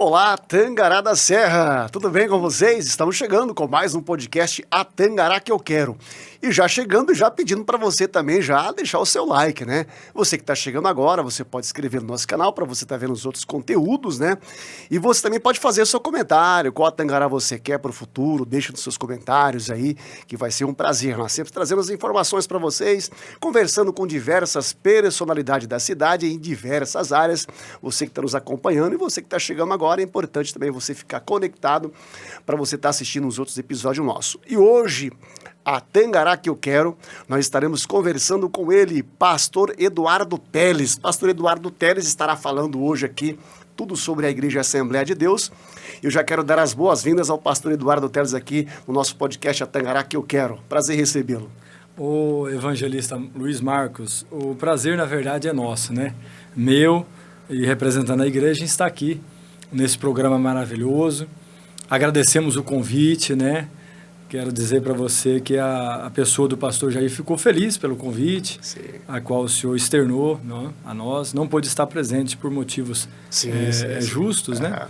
Olá, Tangará da Serra! Tudo bem com vocês? Estamos chegando com mais um podcast A Tangará que eu quero. E já chegando, já pedindo para você também já deixar o seu like, né? Você que está chegando agora, você pode se inscrever no nosso canal para você estar vendo os outros conteúdos, né? E você também pode fazer o seu comentário, qual Tangará você quer para o futuro, deixa nos seus comentários aí, que vai ser um prazer. Nós sempre trazemos informações para vocês, conversando com diversas personalidades da cidade em diversas áreas. Você que está nos acompanhando e você que está chegando agora, é importante também você ficar conectado para você estar assistindo os outros episódios nossos. E hoje, a Tangará que eu quero, nós estaremos conversando com ele, pastor Eduardo Teles. Pastor Eduardo Teles estará falando hoje aqui tudo sobre a Igreja Assembleia de Deus. Eu já quero dar as boas-vindas ao pastor Eduardo Teles aqui no nosso podcast A Tangará que eu quero. Prazer recebê-lo. Ô evangelista Luiz Marcos, o prazer na verdade é nosso, né? Meu e representando a igreja está aqui nesse programa maravilhoso. Agradecemos o convite, né? Quero dizer para você que a pessoa do pastor Jair ficou feliz pelo convite, sim, a qual o senhor externou, não, a nós. Não pôde estar presente por motivos justos, né?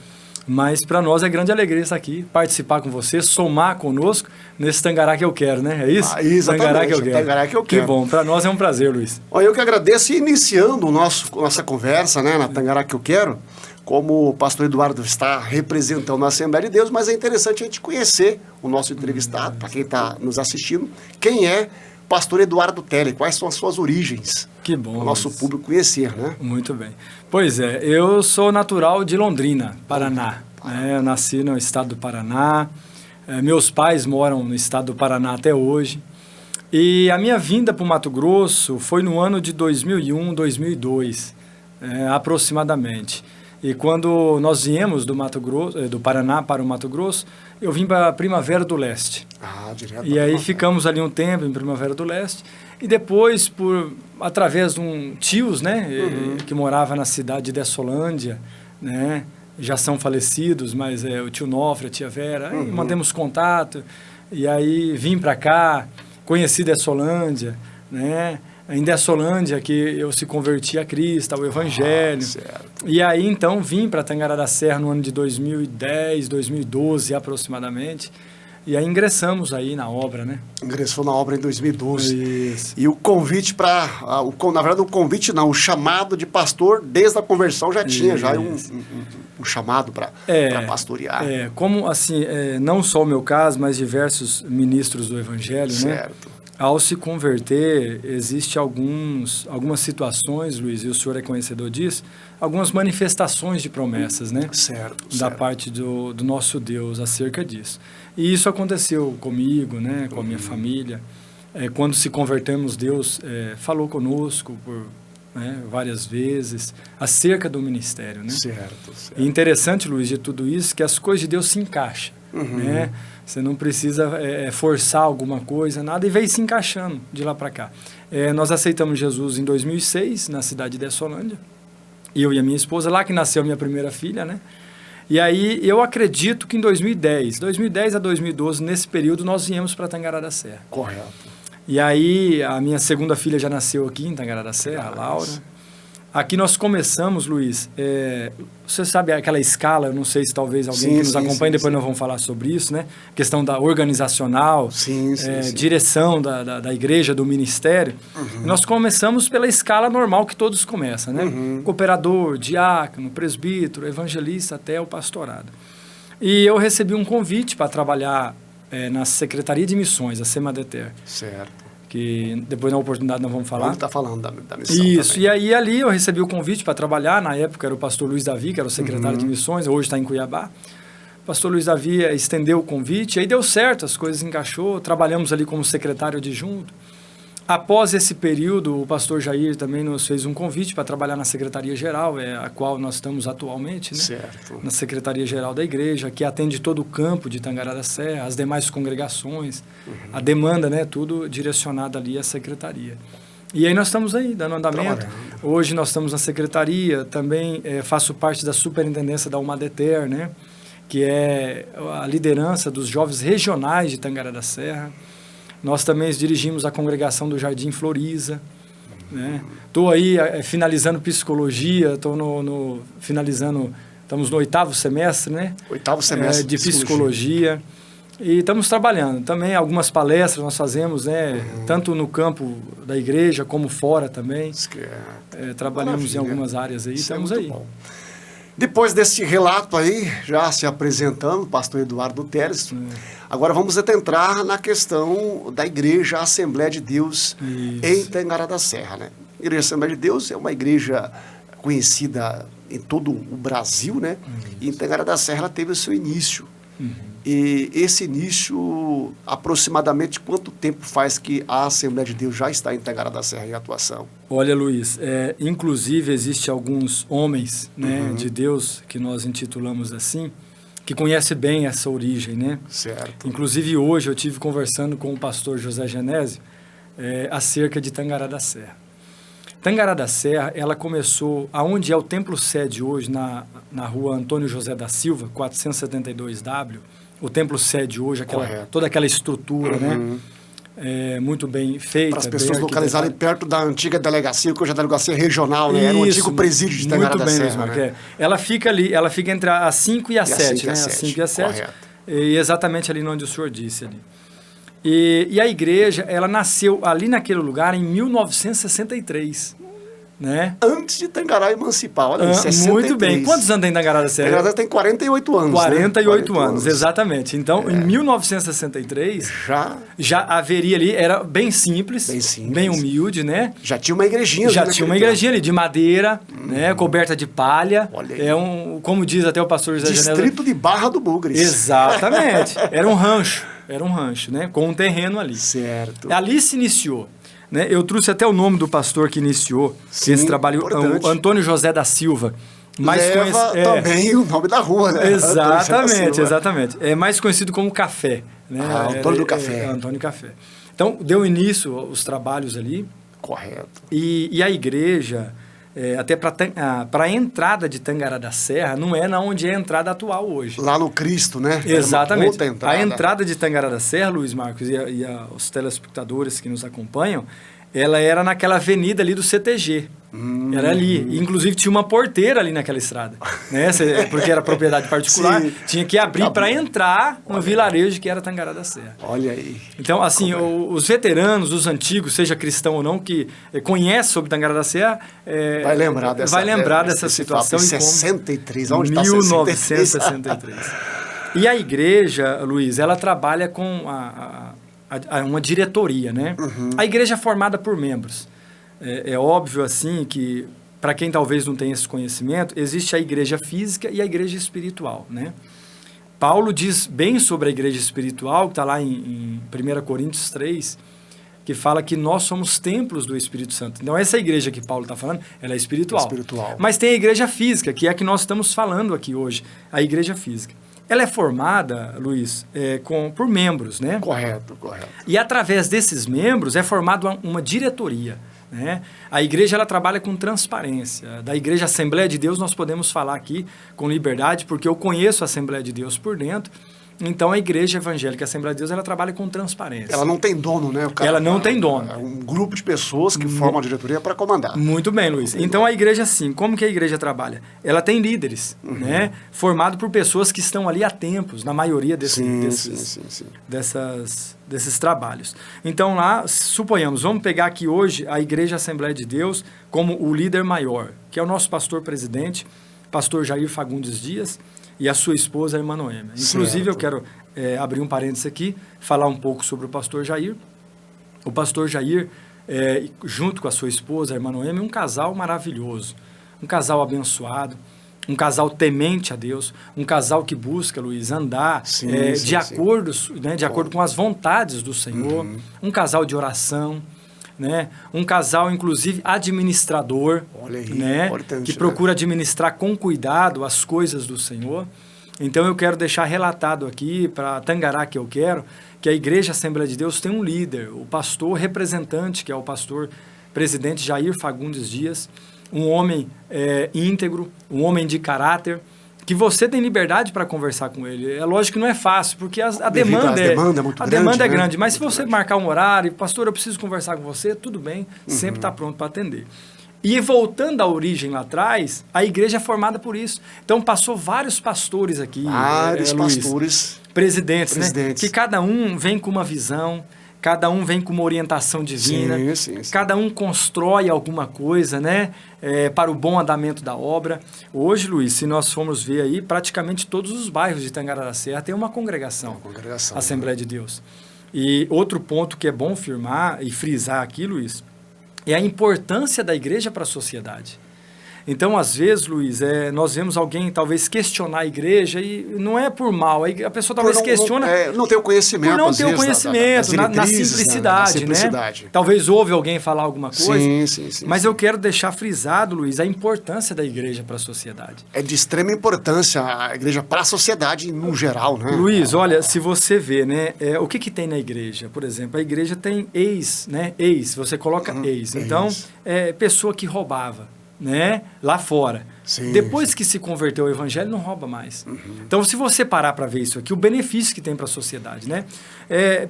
Mas para nós é grande alegria estar aqui, participar com você, somar conosco nesse Tangará que eu quero, né? É isso? Exatamente, Tangará que eu quero. Tangará que eu quero. Que bom, para nós é um prazer, Luiz. Olha, eu que agradeço, iniciando nossa conversa, né, na Tangará que eu quero, como o pastor Eduardo está representando a Assembleia de Deus, mas é interessante a gente conhecer o nosso entrevistado, para quem está nos assistindo, quem é pastor Eduardo Teles, quais são as suas origens. Que bom. O nosso público conhecer, né? Muito bem. Pois é, eu sou natural de Londrina, Paraná. Eu nasci no estado do Paraná, meus pais moram no estado do Paraná até hoje. E a minha vinda para o Mato Grosso foi no ano de 2001, 2002, aproximadamente. E quando nós viemos do Paraná para o Mato Grosso, eu vim para Primavera do Leste. Direto. E aí ficamos ali um tempo em Primavera do Leste. E depois, através de tios, né, que morava na cidade de Dessolândia, né, já são falecidos, mas o tio Nofre, a tia Vera, aí mantemos contato. E aí vim para cá, conheci Dessolândia, né? Em Dessolândia que eu se converti a Cristo, ao Evangelho. E aí, então, vim para Tangará da Serra no ano de 2010, 2012 aproximadamente. E aí ingressamos aí na obra, né? Ingressou na obra em 2012. Isso. E o convite na verdade, o convite não, o chamado de pastor, desde a conversão já tinha já um chamado para pastorear. Como assim, não só o meu caso, mas diversos ministros do Evangelho, certo, né? Ao se converter, existe algumas situações, Luiz, e o senhor é conhecedor disso, algumas manifestações de promessas, né? Certo. Da parte do nosso Deus acerca disso. E isso aconteceu comigo, né? Com a minha família. Quando se convertemos, Deus falou conosco por várias vezes acerca do ministério, né? Certo. E interessante, Luiz, de tudo isso, que as coisas de Deus se encaixam, né? Você não precisa forçar alguma coisa, nada, e veio se encaixando de lá para cá. Nós aceitamos Jesus em 2006, na cidade de Dessolândia, eu e a minha esposa, lá que nasceu a minha primeira filha, né? E aí eu acredito que em 2010 a 2012, nesse período, nós viemos para Tangará da Serra. Correto. E aí a minha segunda filha já nasceu aqui em Tangará da Serra, a Laura. Aqui nós começamos, Luiz, você sabe aquela escala, eu não sei se talvez alguém que nos acompanhe, depois nós vamos falar sobre isso, né? Questão da organizacional, direção da igreja, do ministério. Nós começamos pela escala normal que todos começam, né? Cooperador, diácono, presbítero, evangelista, até o pastorado. E eu recebi um convite para trabalhar na Secretaria de Missões, a SEMADETER. Certo. Que depois na oportunidade nós vamos falar. Ele está falando da missão. Isso, também. E aí ali eu recebi o convite para trabalhar, na época era o pastor Luiz Davi, que era o secretário de missões, hoje está em Cuiabá. O pastor Luiz Davi estendeu o convite, aí deu certo, as coisas encaixou, trabalhamos ali como secretário adjunto. Após esse período, o pastor Jair também nos fez um convite para trabalhar na Secretaria-Geral, a qual nós estamos atualmente, né? Certo. Na Secretaria-Geral da Igreja, que atende todo o campo de Tangará da Serra, as demais congregações, a demanda, né? Tudo direcionado ali à Secretaria. E aí nós estamos aí, dando andamento. Hoje nós estamos na Secretaria, também faço parte da Superintendência da UMADETER, né? Que é a liderança dos jovens regionais de Tangará da Serra. Nós também dirigimos a congregação do Jardim Floriza, né? Estou aí finalizando psicologia, estou finalizando Estamos no 8º semestre, né? 8º semestre de psicologia. E estamos trabalhando. Também algumas palestras nós fazemos, né? Tanto no campo da igreja como fora também. Trabalhamos Maravilha. Em algumas áreas aí. Isso estamos aí. Bom. Depois desse relato aí, já se apresentando, pastor Eduardo Teles, agora vamos adentrar na questão da igreja Assembleia de Deus em Tangará da Serra, né? A Igreja Assembleia de Deus é uma igreja conhecida em todo o Brasil, né? E em Tangará da Serra ela teve o seu início. E esse início, aproximadamente quanto tempo faz que a Assembleia de Deus já está em Tangará da Serra em atuação? Olha, Luiz, inclusive existe alguns homens, né, de Deus, que nós intitulamos assim, que conhecem bem essa origem, né? Certo. Inclusive hoje eu tive conversando com o pastor José Genésio acerca de Tangará da Serra. Tangará da Serra, ela começou, aonde é o templo sede hoje, na rua Antônio José da Silva, 472W, o templo sede hoje, toda aquela estrutura, né? Muito bem feita. Para as pessoas localizarem perto da antiga delegacia, que hoje é a delegacia regional, né? Era o antigo presídio de Tangará da Serra. Muito bem, né? Ela fica ali, ela fica entre a 5 e a 7, né? A 5 e a 7. E exatamente ali onde o senhor disse ali. E a igreja, ela nasceu ali naquele lugar em 1963, né? Antes de Tangará emancipar, olha, 63. Muito bem. Quantos anos tem Tangará da Serra? Tangará tem 48 anos, 48 anos, exatamente. Então, em 1963, já haveria ali, era bem simples, bem humilde, né? Já tinha uma igrejinha. Já tinha uma igrejinha ali, de madeira, né? Coberta de palha. Olha aí. Como diz até o pastor José Genésio. Distrito de Barra do Bugres. Exatamente. Era um rancho, né? Com um terreno ali. Certo. Ali se iniciou. Né? Eu trouxe até o nome do pastor que iniciou esse trabalho, o Antônio José da Silva. Leva também o nome da rua, né? Exatamente. É mais conhecido como Café. Né? Antônio do Café. Antônio Café. Então, deu início os trabalhos ali. Correto. E a igreja, até para a entrada de Tangará da Serra, não é na onde é a entrada atual hoje. Lá no Cristo, né? Exatamente. A entrada de Tangará da Serra, Luiz Marcos, e os telespectadores que nos acompanham, ela era naquela avenida ali do CTG. Era ali. Inclusive, tinha uma porteira ali naquela estrada. Né? Porque era propriedade particular. Sim. Tinha que abrir para entrar no vilarejo que era Tangará da Serra. Olha aí. Então, assim, os veteranos, os antigos, seja cristão ou não, que conhece sobre Tangará da Serra... vai lembrar dessa situação. 63. Onde está 1963. E a igreja, Luiz, ela trabalha com uma diretoria, né? A igreja é formada por membros. É óbvio, assim, que para quem talvez não tenha esse conhecimento, existe a igreja física e a igreja espiritual, né? Paulo diz bem sobre a igreja espiritual, que está lá em 1 Coríntios 3, que fala que nós somos templos do Espírito Santo. Então, essa igreja que Paulo está falando, ela é espiritual. Mas tem a igreja física, que é a que nós estamos falando aqui hoje, a igreja física. Ela é formada, Luiz, por membros, né? Correto. E através desses membros é formada uma diretoria, né? A igreja ela trabalha com transparência. Da igreja Assembleia de Deus nós podemos falar aqui com liberdade, porque eu conheço a Assembleia de Deus por dentro. Então, a Igreja Evangélica Assembleia de Deus, ela trabalha com transparência. Ela não tem dono, né? Ela não tem dono. É um grupo de pessoas que formam a diretoria para comandar. Muito bem, Luiz. Então, a igreja, assim, como que a igreja trabalha? Ela tem líderes, né? Formado por pessoas que estão ali há tempos, na maioria desses trabalhos. Então, lá, suponhamos, vamos pegar aqui hoje a Igreja Assembleia de Deus como o líder maior, que é o nosso pastor-presidente, pastor Jair Fagundes Dias, e a sua esposa, a irmã Noêmia. Inclusive, eu quero abrir um parênteses aqui, falar um pouco sobre o pastor Jair. O pastor Jair, junto com a sua esposa, a irmã Noêmia, um casal maravilhoso, um casal abençoado, um casal temente a Deus, um casal que busca, Luiz, andar de acordo com as vontades do Senhor, um casal de oração, né? Um casal, inclusive, administrador, né? Que procura administrar com cuidado as coisas do Senhor. Então, eu quero deixar relatado aqui, para Tangará que eu quero, que a Igreja Assembleia de Deus tem um líder, o pastor representante, que é o pastor presidente Jair Fagundes Dias, um homem íntegro, um homem de caráter, que você tem liberdade para conversar com ele. É lógico que não é fácil, porque a demanda é grande. Mas se você marcar um horário, pastor, eu preciso conversar com você, tudo bem, sempre está pronto para atender. E voltando à origem lá atrás, a igreja é formada por isso. Então passou vários pastores aqui, Vários Luiz, pastores. presidentes, né? Presidentes. Que cada um vem com uma visão, cada um vem com uma orientação divina, Sim. cada um constrói alguma coisa, né? Para o bom andamento da obra. Hoje, Luiz, se nós formos ver aí, praticamente todos os bairros de Tangará da Serra tem uma congregação, Assembleia de Deus. E outro ponto que é bom firmar e frisar aqui, Luiz, é a importância da igreja para a sociedade. Então, às vezes, Luiz, nós vemos alguém talvez questionar a igreja e não é por mal, a pessoa talvez questiona... Não tem o conhecimento, por não ter o conhecimento, na simplicidade, né? Talvez ouve alguém falar alguma coisa. Sim. Mas eu quero deixar frisado, Luiz, a importância da igreja para a sociedade. É de extrema importância a igreja para a sociedade no geral, né? Luiz, olha, se você vê, né, o que tem na igreja? Por exemplo, a igreja tem ex, né? Ex, você coloca ex. Então, pessoa que roubava, né, lá fora. Depois que se converteu ao evangelho, não rouba mais. Então, se você parar para ver isso aqui, o benefício que tem para a sociedade, né?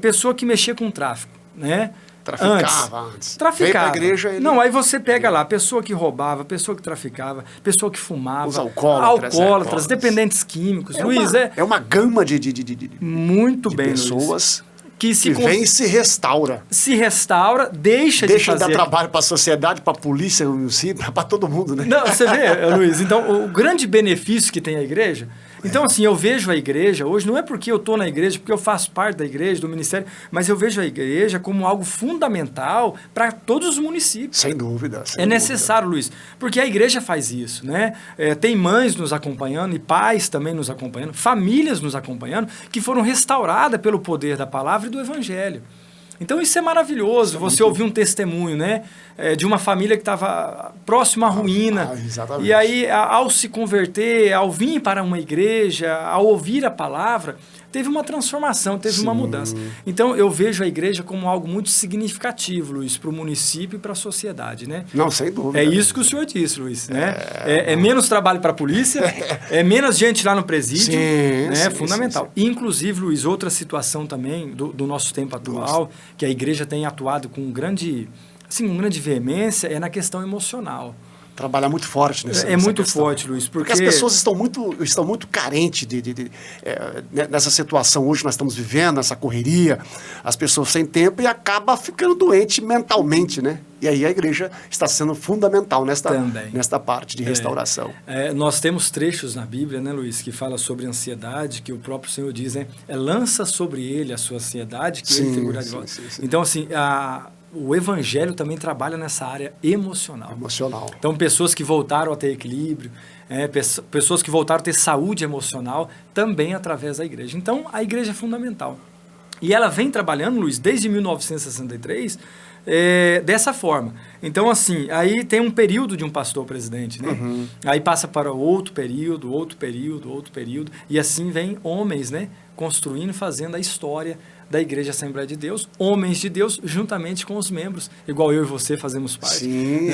Pessoa que mexia com tráfico, né? Traficava antes. Traficava. Igreja, ele... Não, aí você pega lá, pessoa que roubava, pessoa que traficava, pessoa que fumava. Os alcoólatras. Dependentes químicos. Luiz, é uma gama de muito bem, pessoas... Luiz. Que vem e se restaura. Se restaura, deixa de fazer... Deixa de dar trabalho para a sociedade, para a polícia, para todo mundo, né? Não, você vê, Luiz, então o grande benefício que tem a igreja... Então, assim, eu vejo a igreja hoje, não é porque eu estou na igreja, porque eu faço parte da igreja, do ministério, mas eu vejo a igreja como algo fundamental para todos os municípios. Sem dúvida. É necessário, Luiz, porque a igreja faz isso, né? Tem mães nos acompanhando e pais também nos acompanhando, famílias nos acompanhando, que foram restauradas pelo poder da palavra e do evangelho. Então isso é maravilhoso, você ouvir um testemunho, né, de uma família que estava próxima à ruína, e aí ao se converter, ao vir para uma igreja, ao ouvir a palavra, teve uma transformação, teve uma mudança. Então eu vejo a igreja como algo muito significativo, Luiz, para o município e para a sociedade, né? Não, sem dúvida. É isso que o senhor disse, Luiz, né? É menos trabalho para a polícia, é menos gente lá no presídio, né? Fundamental. Sim. Inclusive, Luiz, outra situação também do nosso tempo atual, que a igreja tem atuado com grande veemência, é na questão emocional. Trabalhar muito forte nessa muito questão. Forte, Luiz, porque as pessoas estão muito carentes nessa situação hoje que nós estamos vivendo, essa correria, as pessoas sem tempo e acaba ficando doente mentalmente, né? E aí a igreja está sendo fundamental nesta parte de restauração. Nós temos trechos na Bíblia, né, Luiz, que fala sobre ansiedade, que o próprio Senhor diz, né? Lança sobre ele a sua ansiedade, que ele tem cuidado de vós. Então, assim, o evangelho também trabalha nessa área emocional. Então, pessoas que voltaram a ter equilíbrio, pessoas que voltaram a ter saúde emocional, também através da igreja. Então, a igreja é fundamental. E ela vem trabalhando, Luiz, desde 1963, dessa forma. Então, assim, aí tem um período de um pastor presidente, né? Aí passa para outro período, e assim vem homens, né? Construindo, fazendo a história da Igreja Assembleia de Deus, homens de Deus, juntamente com os membros, igual eu e você fazemos parte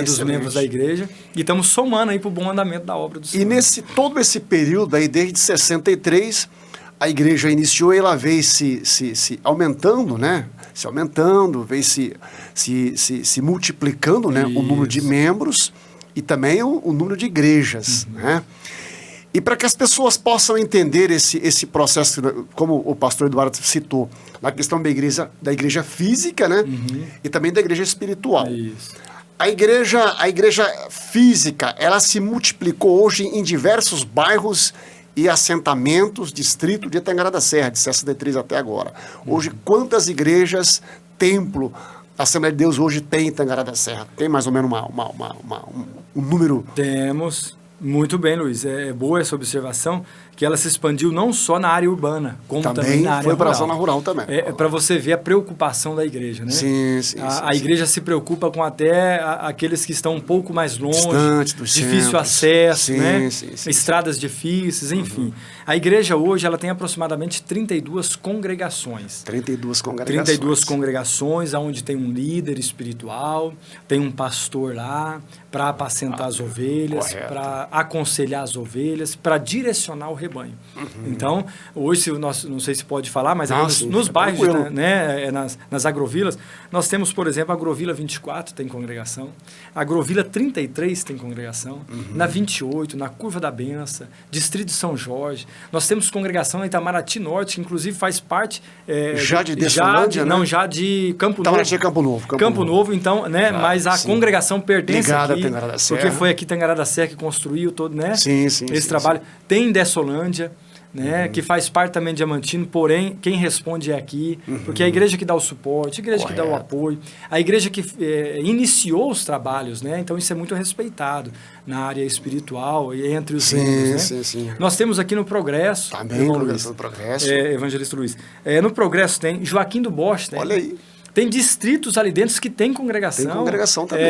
dos membros da igreja, e estamos somando aí para o bom andamento da obra do Senhor. E todo esse período aí, desde 63, a igreja iniciou e ela veio se aumentando, né? Se aumentando, veio se multiplicando, né? O número de membros e também o número de igrejas, né? E para que as pessoas possam entender esse processo, como o pastor Eduardo citou, na questão da igreja física, né? E também da igreja espiritual. Isso. A igreja física, ela se multiplicou hoje em diversos bairros e assentamentos, distrito de Tangará da Serra, de 63 até agora. Hoje, quantas igrejas, templo, a Assembleia de Deus hoje tem em Tangará da Serra? Tem mais ou menos um número? Temos. Muito bem, Luiz. É boa essa observação, que ela se expandiu não só na área urbana, como também na área rural. Foi para a zona rural também. Para você ver a preocupação da igreja, né? Sim. A igreja se preocupa com até aqueles que estão um pouco mais longe, distante dos difícil centros. acesso, né? Sim. Estradas difíceis, enfim. A igreja hoje ela tem aproximadamente 32 congregações. 32 congregações, onde tem um líder espiritual, tem um pastor lá para apacentar as ovelhas, para aconselhar as ovelhas, para direcionar o rebanho. Então, hoje, não sei se pode falar, mas nos é bairros, tranquilo. né, nas agrovilas, nós temos, por exemplo, a Agrovila 24 tem congregação, a Agrovila 33 tem congregação, na 28, na Curva da Benção, Distrito de São Jorge. Nós temos congregação na Itamaraty Norte, que inclusive faz parte... Já de Dessolândia, né? Não, já de Campo Novo. Itamaraty é Campo Novo. Campo Novo, então, né? Já, mas a sim. congregação pertence Ligada aqui, a Tangará da Serra. porque foi aqui Tangará da Serra que construiu todo, né? Sim, Esse trabalho. Tem Dessolândia, né? Que faz parte também de Diamantino, porém, quem responde é aqui, porque é a igreja que dá o suporte, a igreja que dá o apoio, a igreja que iniciou os trabalhos, né? Então, isso é muito respeitado na área espiritual e entre os membros, né? Sim. Nós temos aqui no Progresso, Também, congregação do Progresso. Evangelista Luiz, no Progresso tem Joaquim do Bosch, tem. Olha aí. Tem distritos ali dentro que tem congregação. Tem congregação também.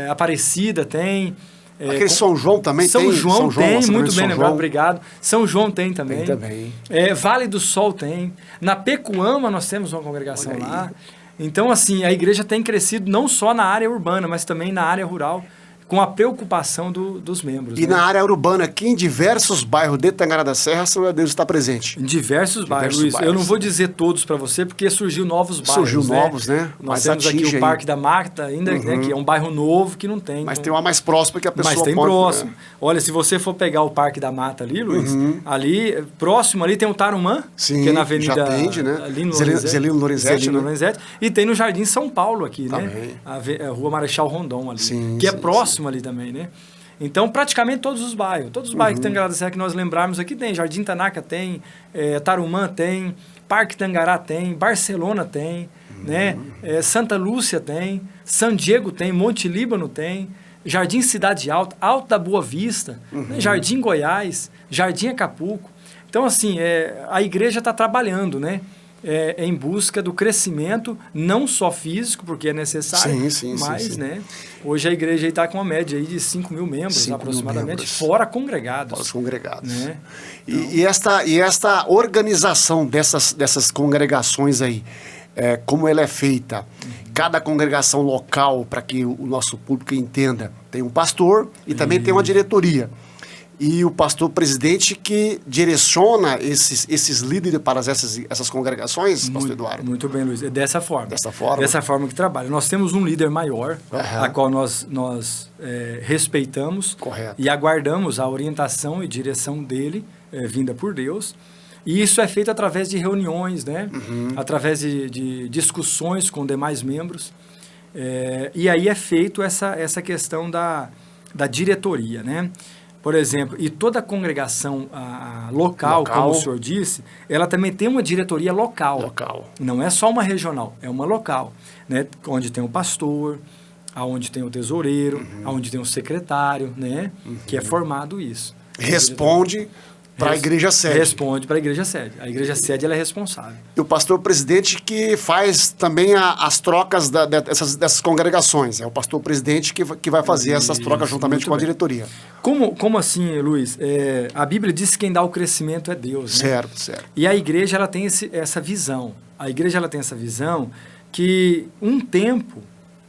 Aparecida tem. Aquele São João também São tem? João tem, nossa, muito bem São lembrado, João. obrigado. São João tem também. Tem também. Vale do Sol tem. Na Pecuama nós temos uma congregação Olha aí. lá. Então, assim, a igreja tem crescido não só na área urbana, mas também na área rural, com a preocupação dos membros. E né? na área urbana, aqui em diversos bairros de Tangará da Serra, Senhor Deus está presente. Em diversos bairros, Luiz. Eu não vou dizer todos para você, porque surgiu novos bairros. Surgiu novos, né? Nós Mas temos aqui atinge o Parque da Marta, ainda, né, que é um bairro novo que não tem. Mas então- tem uma mais próxima que a pessoa Mas tem pode... próximo. Olha, se você for pegar o Parque da Mata ali, Luiz, ali, próximo ali tem o Tarumã, Sim, que é na Avenida... já atende, né? Ali no Zelino Lorenzetti, Zelino né? Lorenzetti. E tem no Jardim São Paulo aqui, Também. né? A Rua Marechal Rondon ali, Sim, que é sim, próximo ali também, né? Então, praticamente todos os bairros que tem Tangará da Serra que nós lembrarmos aqui tem. Jardim Tanaca tem, Tarumã tem, Parque Tangará tem, Barcelona tem, né? Santa Lúcia tem, San Diego tem, Monte Líbano tem, Jardim Cidade Alta, Alto da Boa Vista, né? Jardim Goiás, Jardim Acapulco. Então, assim, a igreja está trabalhando, né? Em busca do crescimento, não só físico, porque é necessário, Sim, mas, sim. né? Hoje a igreja está com uma média aí de 5 mil membros, 5 mil aproximadamente, membros. fora congregados. Os congregados. Né? E esta organização dessas congregações aí, como ela é feita? Cada congregação local, para que o nosso público entenda, tem um pastor e também tem uma diretoria. E o pastor presidente que direciona esses líderes para essas congregações, pastor Eduardo? Muito bem, Luiz. É dessa forma. Dessa forma? Dessa forma que trabalha. Nós temos um líder maior, a qual nós respeitamos. Correto. E aguardamos a orientação e direção dele, vinda por Deus. E isso é feito através de reuniões, né? Através de discussões com demais membros. E aí é feito essa questão da diretoria, né? Por exemplo, e toda congregação local, como o senhor disse, ela também tem uma diretoria local. Não é só uma regional, é uma local, né? Onde tem o pastor, aonde tem o tesoureiro, aonde tem o secretário, né? Que é formado isso. Responde para a igreja sede. Responde para a igreja sede. A igreja sede ela é responsável. E o pastor presidente que faz também as trocas dessas congregações. É o pastor presidente que vai fazer essas trocas juntamente com a diretoria. Como assim, Luiz? A Bíblia diz que quem dá o crescimento é Deus. Né? Certo. E a igreja ela tem essa visão. A igreja ela tem essa visão que um tempo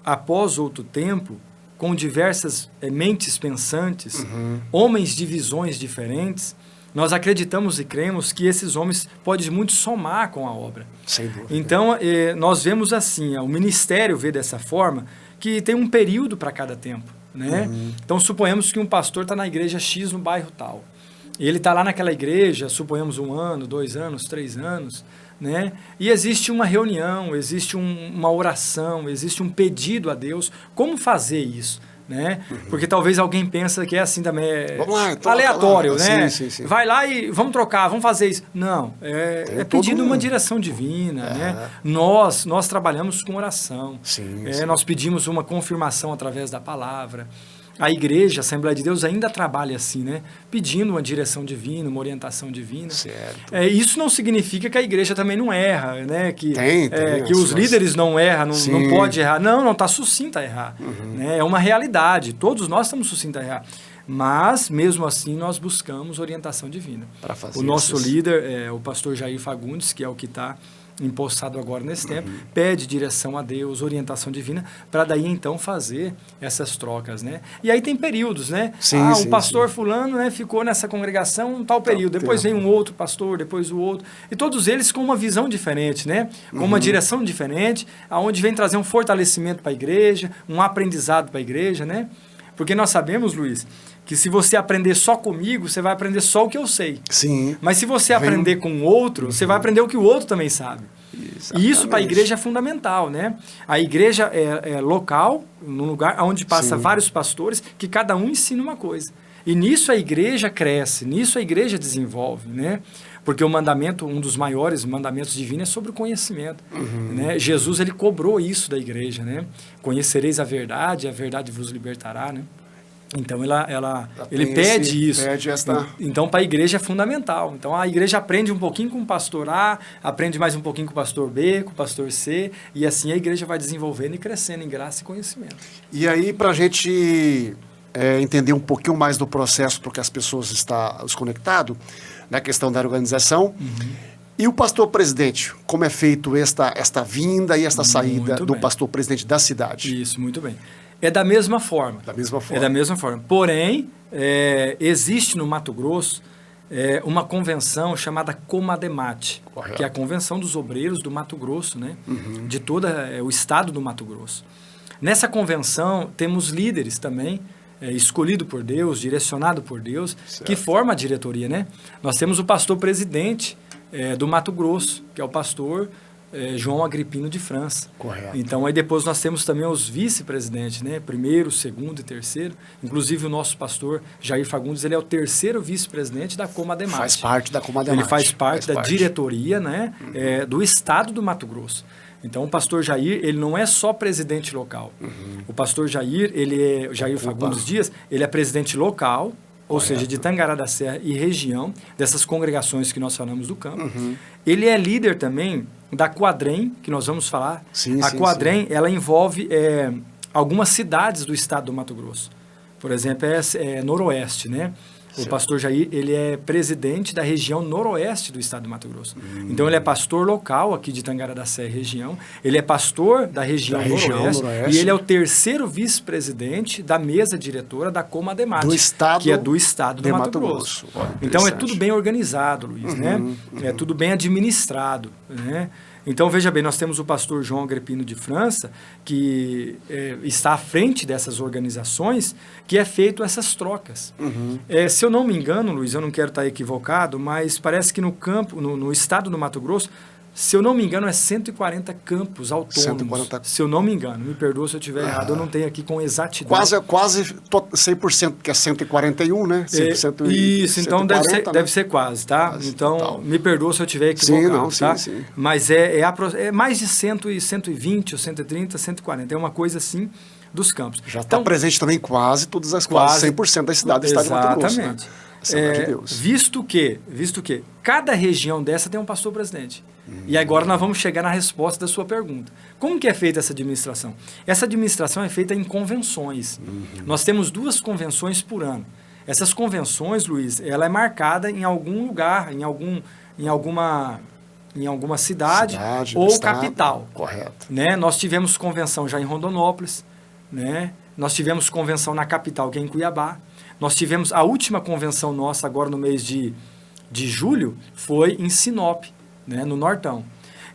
após outro tempo, com diversas mentes pensantes, homens de visões diferentes, nós acreditamos e cremos que esses homens podem muito somar com a obra. Sem dúvida. Então, nós vemos assim, o ministério vê dessa forma, que tem um período para cada tempo. Né? Então, suponhamos que um pastor está na igreja X no bairro tal. Ele está lá naquela igreja, suponhamos 1 ano, 2 anos, 3 anos, né? E existe uma reunião, existe uma oração, existe um pedido a Deus. Como fazer isso? Né? Porque talvez alguém pensa que é assim também, vamos lá, aleatório, né? Sim. Vai lá e vamos trocar, vamos fazer isso. Não, é pedido uma direção divina, né? Nós trabalhamos com oração. Sim. Nós pedimos uma confirmação através da palavra. A igreja, a Assembleia de Deus, ainda trabalha assim, né? Pedindo uma direção divina, uma orientação divina. Certo. Isso não significa que a igreja também não erra, né? Que tem os líderes não erram, não pode errar. Não está sucinto a errar. Né? É uma realidade. Todos nós estamos sucintos a errar. Mas, mesmo assim, nós buscamos orientação divina. Para fazer o nosso líder, o pastor Jair Fagundes, que é o que está empossado agora nesse tempo, pede direção a Deus, orientação divina, para daí então fazer essas trocas, né? E aí tem períodos, né? Sim, o pastor fulano, né, ficou nessa congregação um tal período, depois vem um outro pastor, depois o outro, e todos eles com uma visão diferente, né? Com uma direção diferente, aonde vem trazer um fortalecimento para a igreja, um aprendizado para a igreja, né? Porque nós sabemos, Luiz, que se você aprender só comigo, você vai aprender só o que eu sei. Sim. Mas se você aprender com o outro, você vai aprender o que o outro também sabe. Exatamente. E isso para a igreja é fundamental, né? A igreja é local, num lugar onde passa vários pastores, que cada um ensina uma coisa. E nisso a igreja cresce, nisso a igreja desenvolve, né? Porque o mandamento, um dos maiores mandamentos divinos é sobre o conhecimento. Né? Jesus, ele cobrou isso da igreja, né? Conhecereis a verdade vos libertará, né? Então, ele pede isso. Então, para a igreja é fundamental. Então, a igreja aprende um pouquinho com o pastor A, aprende mais um pouquinho com o pastor B, com o pastor C, e assim a igreja vai desenvolvendo e crescendo em graça e conhecimento. E aí, para a gente entender um pouquinho mais do processo, porque as pessoas estão desconectadas, na questão da organização, e o pastor presidente, como é feito esta vinda e esta saída do pastor presidente da cidade? Isso, muito bem. É da mesma forma. Da mesma forma. É da mesma forma. Porém, existe no Mato Grosso uma convenção chamada Comademate, que é a Convenção dos Obreiros do Mato Grosso, né? De todo o estado do Mato Grosso. Nessa convenção, temos líderes também, escolhido por Deus, direcionado por Deus, que forma a diretoria, né? Nós temos o pastor presidente do Mato Grosso, que é o pastor João Agripino de França. Correto. Então, aí depois nós temos também os vice-presidentes, né? Primeiro, segundo e terceiro. Inclusive, o nosso pastor Jair Fagundes, ele é o terceiro vice-presidente da Comademate. Faz parte da Comademate. Ele faz parte da diretoria, né? Do estado do Mato Grosso. Então, o pastor Jair, ele não é só presidente local. O pastor Jair, Jair Fagundes Dias, ele é presidente local, ou seja, de Tangará da Serra e região, dessas congregações que nós falamos do campo. Ele é líder também da Quadrem, que nós vamos falar. A Quadrem, ela envolve algumas cidades do estado do Mato Grosso. Por exemplo, Noroeste, né? O pastor Jair, ele é presidente da região noroeste do estado do Mato Grosso. Então, ele é pastor local aqui de Tangará da Serra região. Ele é pastor da região noroeste. E ele é o terceiro vice-presidente da mesa diretora da Comademate, que é do estado do Mato Grosso. Então, é tudo bem organizado, Luiz, né? É tudo bem administrado, né? Então, veja bem, nós temos o pastor João Agripino de França, que está à frente dessas organizações, que é feito essas trocas. Se eu não me engano, Luiz, eu não quero estar equivocado, mas parece que no estado do Mato Grosso, se eu não me engano, 140 campos autônomos. Se eu não me engano, me perdoa se eu estiver errado, eu não tenho aqui com exatidão. Quase 100%, que é 141, né? 100%, isso, então 140, deve ser quase, tá? Quase, então, total. Me perdoa se eu estiver equivocado, tá? Sim. Mas é mais de 120, ou 130, 140. É uma coisa assim dos campos. Já está presente também quase 100% da cidade do estado de Mato Grosso. Exatamente. Visto que cada região dessa tem um pastor presidente. E agora nós vamos chegar na resposta da sua pergunta. Como que é feita essa administração? Essa administração é feita em convenções. Nós temos 2 convenções por ano. Essas convenções, Luiz, ela é marcada em algum lugar, em alguma cidade ou estado, capital. Correto. Né? Nós tivemos convenção já em Rondonópolis, né? Nós tivemos convenção na capital, que é em Cuiabá. Nós tivemos a última convenção nossa agora no mês de julho, foi em Sinop, né, no Nortão.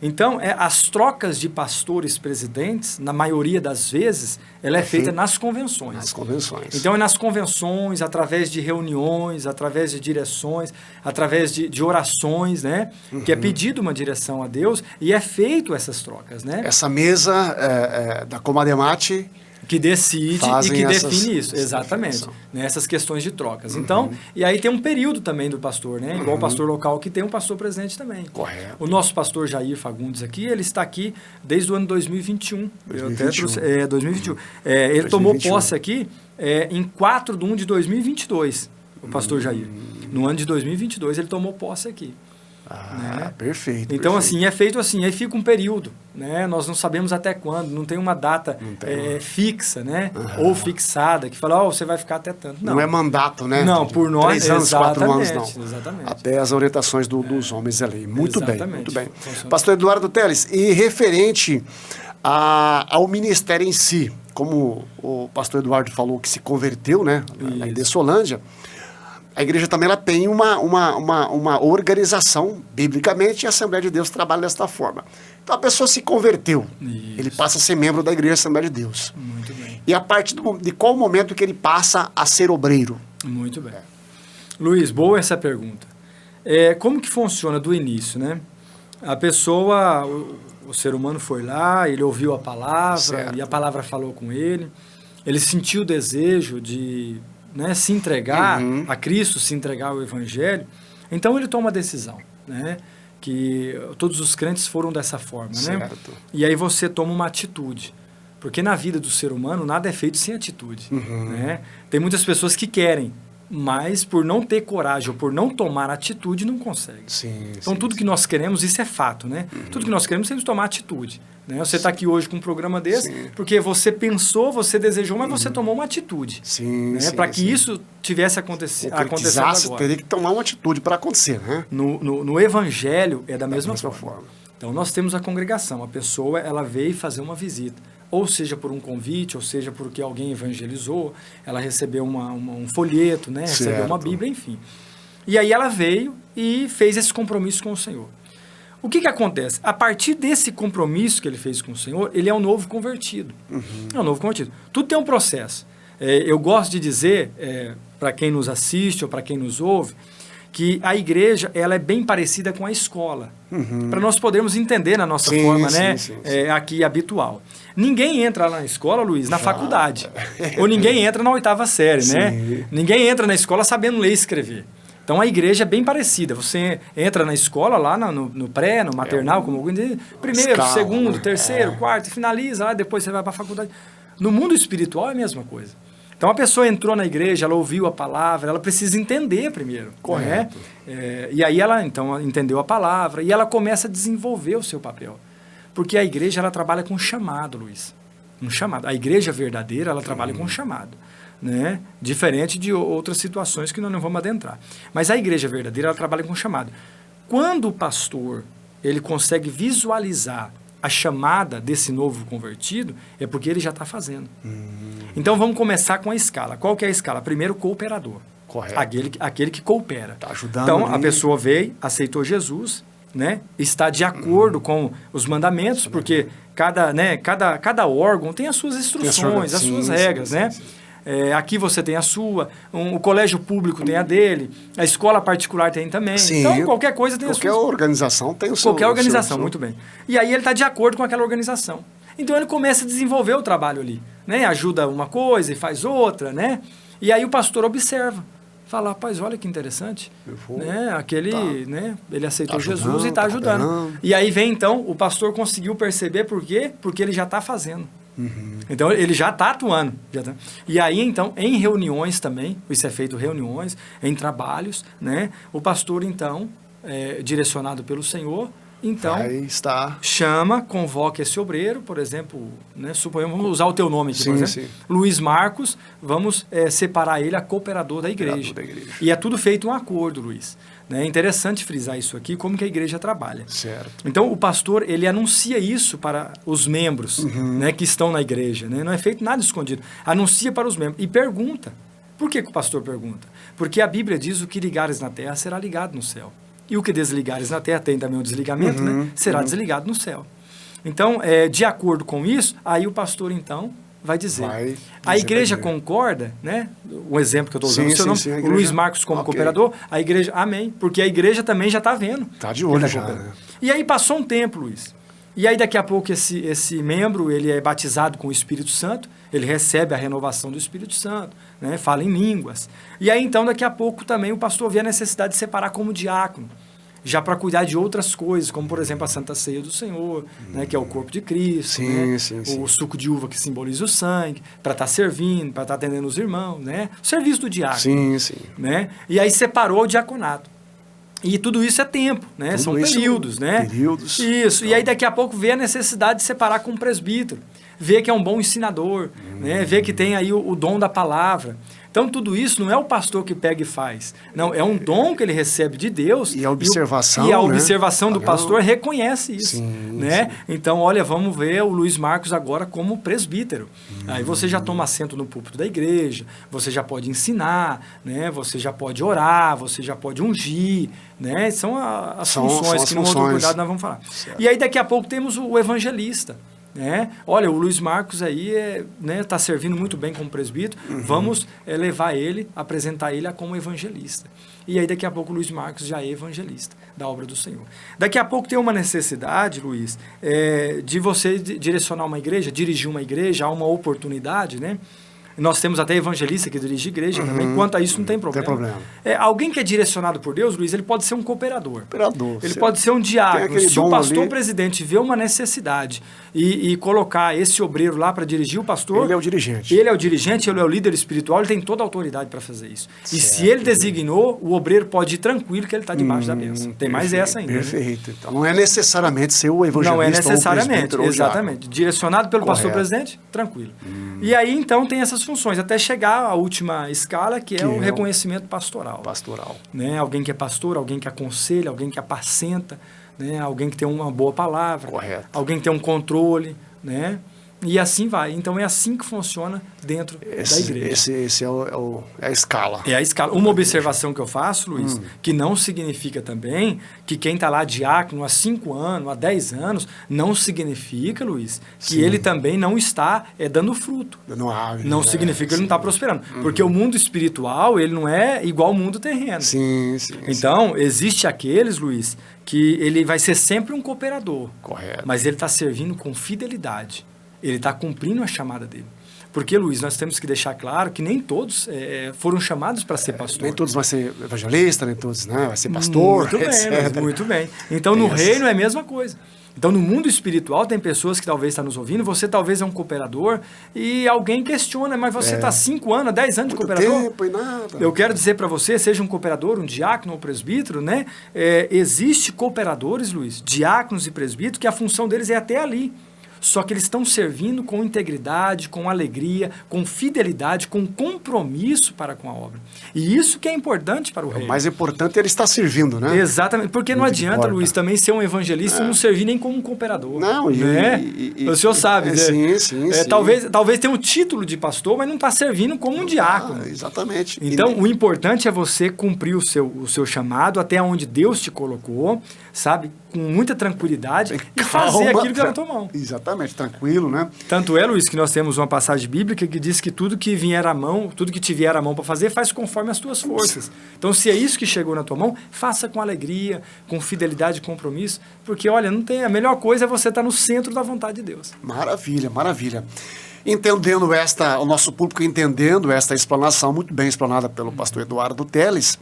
Então, as trocas de pastores presidentes, na maioria das vezes, ela é feita nas convenções. Nas convenções. Então, é nas convenções, através de reuniões, através de direções, através de orações, né? Que é pedido uma direção a Deus e é feito essas trocas, né? Essa mesa da Comademate que decide e que define isso, exatamente, né, essas questões de trocas. Então, e aí tem um período também do pastor, né? Igual o pastor local que tem um pastor presidente também. Correto. O nosso pastor Jair Fagundes aqui, ele está aqui desde o ano 2021. 2021. Ele tomou posse aqui em 4/1 de 2022, o pastor Jair. No ano de 2022 ele tomou posse aqui. né? Perfeito. Então, perfeito. assim, é feito assim, aí fica um período, né? Nós não sabemos até quando, não tem uma data fixa, né? Ou fixada, que fala, você vai ficar até tanto. Não é mandato, né? Não, por nós, 3 anos, 4 anos, não. Exatamente. Até as orientações dos homens ali. Muito bem, muito bem. Funciona. Pastor Eduardo Teles, e referente ao ministério em si, como o pastor Eduardo falou que se converteu, né? Em Dessolândia, a igreja também ela tem uma organização, biblicamente, e a Assembleia de Deus trabalha desta forma. Então a pessoa se converteu, ele passa a ser membro da igreja Assembleia de Deus. Muito bem. E a partir de qual momento que ele passa a ser obreiro? Muito bem. Luiz, boa essa pergunta. Como que funciona do início, né? A pessoa, o ser humano foi lá, ele ouviu a palavra, certo. E a palavra falou com ele, ele sentiu o desejo de, né, se entregar a Cristo, se entregar ao Evangelho, então ele toma uma decisão, né? Que todos os crentes foram dessa forma, né? Certo. E aí você toma uma atitude. Porque na vida do ser humano nada é feito sem atitude. Né? Tem muitas pessoas que querem, mas por não ter coragem ou por não tomar atitude não conseguem. Sim, Então tudo que nós queremos, isso é fato, né? Tudo que nós queremos temos que tomar atitude. Né? Você está aqui hoje com um programa desse porque você pensou, você desejou, mas você tomou uma atitude. Né? Para que isso tivesse acontecendo agora. Teria que tomar uma atitude para acontecer, né? No Evangelho é da mesma forma. Então nós temos a congregação, a pessoa ela veio fazer uma visita. Ou seja por um convite, ou seja porque alguém evangelizou, ela recebeu um folheto, né? Recebeu uma Bíblia, enfim. E aí ela veio e fez esse compromisso com o Senhor. O que acontece? A partir desse compromisso que ele fez com o Senhor, ele é um novo convertido. É um novo convertido. Tudo tem um processo. Eu gosto de dizer, para quem nos assiste ou para quem nos ouve, que a igreja ela é bem parecida com a escola. Para nós podermos entender na nossa forma, né, aqui habitual. Ninguém entra lá na escola, Luiz, na faculdade. Ou ninguém entra na 8ª série, né? Ninguém entra na escola sabendo ler e escrever. Então a igreja é bem parecida. Você entra na escola, lá no pré, no maternal, como alguém diz, primeiro, escala, segundo, terceiro, quarto, finaliza, lá, depois você vai para a faculdade. No mundo espiritual é a mesma coisa. Então a pessoa entrou na igreja, ela ouviu a palavra, ela precisa entender primeiro. Correto. Né? E aí ela então entendeu a palavra e ela começa a desenvolver o seu papel. Porque a igreja ela trabalha com chamado, Luiz. Um chamado. A igreja verdadeira ela trabalha com chamado. Né? Diferente de outras situações que nós não vamos adentrar. Mas a igreja verdadeira ela trabalha com chamado. Quando o pastor ele consegue visualizar a chamada desse novo convertido, é porque ele já está fazendo. Então vamos começar com a escala. Qual que é a escala? Primeiro, cooperador. Correto. Aquele que coopera. Está ajudando. Então a pessoa veio, aceitou Jesus, né? Está de acordo com os mandamentos, porque cada órgão tem as suas instruções, as suas regras, né? Aqui você tem a sua, o colégio público tem a dele, a escola particular tem também. Então, qualquer coisa tem a sua. Qualquer organização tem o seu. Qualquer organização, muito bem. E aí ele está de acordo com aquela organização. Então, ele começa a desenvolver o trabalho ali. Né? Ajuda uma coisa e faz outra, né? E aí o pastor observa. Fala, rapaz, olha que interessante. Né? Ele aceitou Jesus e está ajudando. E aí vem, então, o pastor conseguiu perceber por quê? Porque ele já está fazendo. Então, ele já está atuando. E aí, então, em reuniões também, isso é feito reuniões, em trabalhos, né? O pastor, então, direcionado pelo Senhor, então, chama, convoca esse obreiro, por exemplo, né? Suponhamos, vamos usar o teu nome aqui, por exemplo, Luiz Marcos, vamos separar ele a cooperador da igreja. E é tudo feito um acordo, Luiz. É interessante frisar isso aqui, como que a igreja trabalha. Certo. Então, o pastor, ele anuncia isso para os membros né, que estão na igreja. Né? Não é feito nada escondido. Anuncia para os membros e pergunta. Por que o pastor pergunta? Porque a Bíblia diz o que ligares na terra será ligado no céu. E o que desligares na terra, tem também o desligamento, né? Será desligado no céu. Então, de acordo com isso, aí o pastor, então, vai dizer. A igreja concorda, né? O exemplo que eu estou usando, o seu nome, o Luiz Marcos como cooperador, a igreja, amém, porque a igreja também já está vendo. Está de olho já. Né? E aí passou um tempo, Luiz. E aí daqui a pouco esse membro, ele é batizado com o Espírito Santo, ele recebe a renovação do Espírito Santo, né? Fala em línguas. E aí então daqui a pouco também o pastor vê a necessidade de separar como diácono, já para cuidar de outras coisas, como por exemplo a Santa Ceia do Senhor, né, que é o corpo de Cristo, né, o suco de uva que simboliza o sangue, para estar servindo, para estar atendendo os irmãos, né, o serviço do diácono. Né, e aí separou o diaconato. E tudo isso é tempo, né? Tudo São períodos, né? Períodos. Isso. Então... E aí daqui a pouco vê a necessidade de separar com o presbítero. Vê que é um bom ensinador, né? Vê que tem aí o dom da palavra. Então, tudo isso não é o pastor que pega e faz. Não, é um dom que ele recebe de Deus. E a observação, e a observação do né? pastor reconhece isso. Sim, né? sim. Então, olha, vamos ver o Luiz Marcos agora como presbítero. Aí você já toma assento no púlpito da igreja, você já pode ensinar, né? Você já pode orar, você já pode ungir. Né? São as funções que no outro cuidado nós vamos falar. Certo. E aí, daqui a pouco, temos o evangelista. Né? Olha, o Luiz Marcos aí tá servindo muito bem como presbítero, vamos levar ele, apresentar ele como evangelista. E aí daqui a pouco o Luiz Marcos já é evangelista da obra do Senhor. Daqui a pouco tem uma necessidade, Luiz, de você direcionar uma igreja, dirigir uma igreja, há uma oportunidade, né? Nós temos até evangelista que dirige igreja também. Quanto a isso, não tem problema. Não tem problema. Alguém que é direcionado por Deus, Luiz, ele pode ser um cooperador. Ele certo. pode ser um diácono. Se o pastor ali... presidente vê uma necessidade e colocar esse obreiro lá para dirigir o pastor... Ele é o dirigente. Ele é o dirigente, ele é o líder espiritual, ele tem toda a autoridade para fazer isso. Certo. E se ele designou, o obreiro pode ir tranquilo que ele está debaixo da bênção. Tem mais essa ainda. Perfeito. Né? Então, não é necessariamente ser o evangelista. Não é necessariamente, ou exatamente. Direcionado pelo Correto. pastor presidente, tranquilo. E aí, então, tem essas funções, até chegar à última escala, que é o reconhecimento pastoral. Né? Alguém que é pastor, alguém que aconselha, alguém que apacenta, né? Alguém que tem uma boa palavra, Correto. alguém que tem um controle, né? E assim vai. Então, é assim que funciona dentro da igreja. Esse é a escala. É a escala. Uma observação que eu faço, Luiz, que não significa também que quem está lá diácono há 5 anos, há 10 anos, não significa, Luiz, que ele também não está dando fruto. Não significa que ele não está prosperando. Porque o mundo espiritual, ele não é igual ao mundo terreno. Sim. Então, existe aqueles, Luiz, que ele vai ser sempre um cooperador. Correto. Mas ele está servindo com fidelidade. Ele está cumprindo a chamada dele. Porque, Luiz, nós temos que deixar claro que nem todos foram chamados para ser pastor. Nem todos vão ser evangelista, nem todos, né? Vai ser pastor, muito bem, etc. Muito bem. Então, no reino é a mesma coisa. Então, no mundo espiritual, tem pessoas que talvez estão nos ouvindo, você talvez é um cooperador, e alguém questiona, mas você está 5 anos, 10 anos de cooperador? Tempo e nada. Eu quero dizer para você, seja um cooperador, um diácono ou presbítero, né? Existe cooperadores, Luiz, diáconos e presbíteros, que a função deles é até ali. Só que eles estão servindo com integridade, com alegria, com fidelidade, com compromisso para com a obra. E isso que é importante para o reino. O mais importante é ele estar servindo, né? Exatamente, porque não adianta, Luiz, também ser um evangelista e não servir nem como um cooperador. Não, né? O senhor sabe, né? Sim. Talvez tenha um título de pastor, mas não está servindo como um diácono. Exatamente. Então, o importante é você cumprir o seu chamado até onde Deus te colocou, sabe? Com muita tranquilidade e fazer aquilo que é na tua mão. Exatamente, tranquilo, né? Tanto é, Luiz, que nós temos uma passagem bíblica que diz que tudo que vier à mão, tudo que te vier à mão para fazer, faz conforme as tuas forças. Então, se é isso que chegou na tua mão, faça com alegria, com fidelidade e compromisso, porque, olha, não tem, a melhor coisa é você estar no centro da vontade de Deus. Maravilha. Entendendo o nosso público entendendo esta explanação, muito bem explanada pelo pastor Eduardo Teles,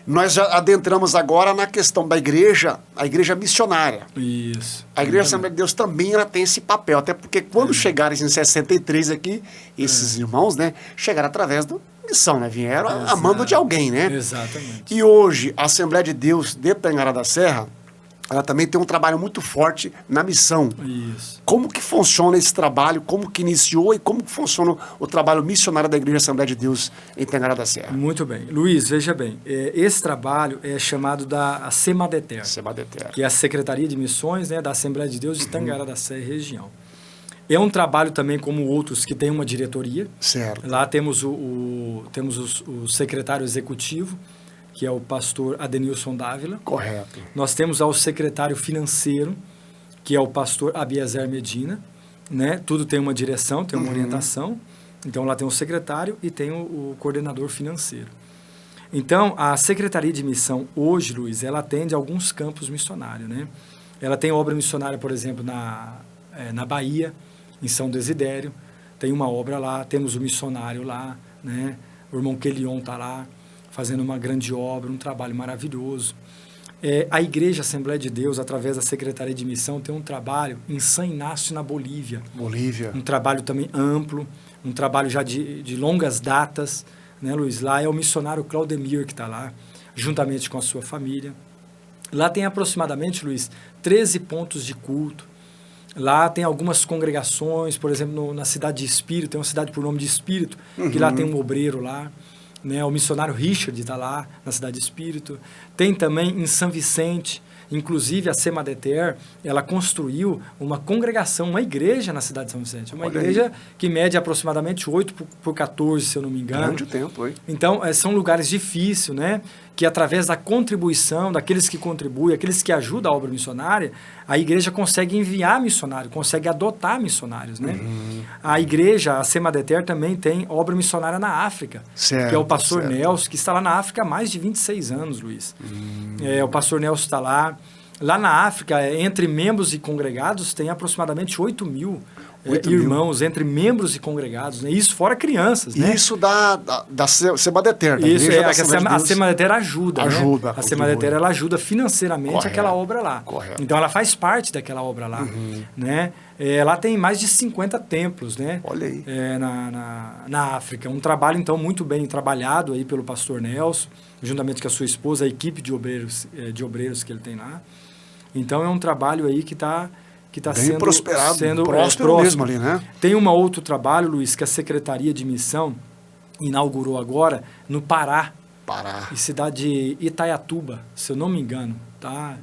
nós já adentramos agora na questão da igreja, a igreja missionária. Isso. A Igreja Assembleia de Deus também ela tem esse papel, até porque quando chegaram em 63 aqui, esses irmãos, né, chegaram através da missão, né, vieram a mando de alguém, né? Exatamente. E hoje, a Assembleia de Deus de Tangará da Serra, ela também tem um trabalho muito forte na missão. Isso. Como que funciona esse trabalho, como que iniciou e como que funciona o trabalho missionário da Igreja Assembleia de Deus em Tangará da Serra? Muito bem. Luiz, veja bem, esse trabalho é chamado da SEMADETER, que é a Secretaria de Missões, né, da Assembleia de Deus de Tangará da Serra e região. É um trabalho também como outros que tem uma diretoria. Certo. Lá temos o secretário executivo, que é o pastor Adenilson Dávila. Correto. Nós temos o secretário financeiro, que é o pastor Abiezer Medina. Né? Tudo tem uma direção, tem uma orientação. Então, lá tem o secretário e tem o coordenador financeiro. Então, a Secretaria de Missão, hoje, Luiz, ela atende alguns campos missionários. Né? Ela tem obra missionária, por exemplo, na Bahia, em São Desidério. Tem uma obra lá, temos o missionário lá, né? O irmão Kelion está lá, fazendo uma grande obra, um trabalho maravilhoso. A Igreja Assembleia de Deus, através da Secretaria de Missão, tem um trabalho em São Inácio, na Bolívia. Um trabalho também amplo, um trabalho já de longas datas, né, Luiz? Lá é o missionário Claudemir que está lá, juntamente com a sua família. Lá tem aproximadamente, Luiz, 13 pontos de culto. Lá tem algumas congregações, por exemplo, na cidade de Espírito, tem uma cidade por nome de Espírito, que lá tem um obreiro lá. Né, o missionário Richard está lá, na cidade de Espírito. Tem também em São Vicente, inclusive a Semadeter, ela construiu uma congregação, uma igreja na cidade de São Vicente. Uma igreja que mede aproximadamente 8 por 14, se eu não me engano. Grande tempo, hein? Então, são lugares difíceis, né? Que através da contribuição, daqueles que contribuem, aqueles que ajudam a obra missionária, a igreja consegue enviar missionários, consegue adotar missionários, né? A igreja, a Semadeter, também tem obra missionária na África, certo, que é o pastor certo. Nelson, que está lá na África há mais de 26 anos, Luiz. O pastor Nelson está lá. Lá na África, entre membros e congregados, tem aproximadamente 8 mil irmãos, entre membros e congregados, né? Isso fora crianças, né? Isso da Semadeter, Isso, a Semadeter ajuda, né? A contribui. Semadeter, ela ajuda financeiramente Correto. aquela obra lá. Correto. Então, ela faz parte daquela obra lá, né? Lá tem mais de 50 templos, né? Olha aí. Na África. Um trabalho, então, muito bem trabalhado aí pelo pastor Nelson, juntamente com a sua esposa, a equipe de obreiros que ele tem lá. Então, é um trabalho aí que está bem prosperado, próspero mesmo ali, né? Tem um outro trabalho, Luiz, que a Secretaria de Missão inaugurou agora no Pará. Em cidade de Itaiatuba, se eu não me engano, tá?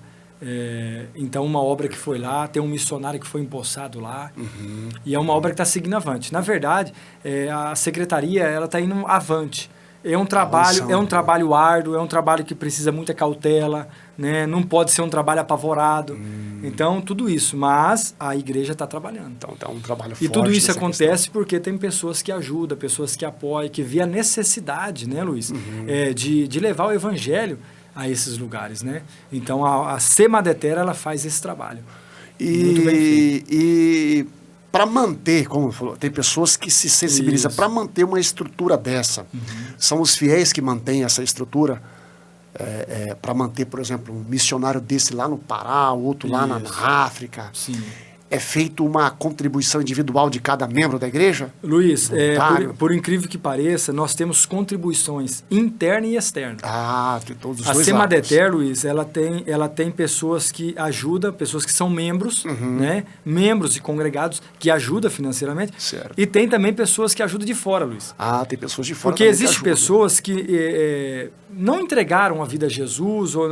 Então, uma obra que foi lá, tem um missionário que foi empossado lá, e é uma obra que está seguindo avante. Na verdade, a Secretaria está indo avante. É um trabalho árduo, é um trabalho que precisa muita cautela, né? Não pode ser um trabalho apavorado. Então, tudo isso. Mas a igreja está trabalhando. Então, tá um trabalho forte. E tudo isso acontece porque tem pessoas que ajudam, pessoas que apoiam, que vê a necessidade, né, Luiz, de levar o evangelho a esses lugares, né? Então, a Semadeter, ela faz esse trabalho. Muito bem feito. E para manter, como falou, tem pessoas que se sensibilizam para manter uma estrutura dessa. São os fiéis que mantêm essa estrutura para manter, por exemplo, um missionário desse lá no Pará, outro lá na África. Sim. É feita uma contribuição individual de cada membro da igreja? Luiz, por incrível que pareça, nós temos contribuições interna e externa. De todos os dois lados. A Semadeter, Luiz, ela tem pessoas que ajudam, pessoas que são membros, né? Membros e congregados que ajudam financeiramente. Certo. E tem também pessoas que ajudam de fora, Luiz. Tem pessoas de fora. Porque existem pessoas que não entregaram a vida a Jesus ou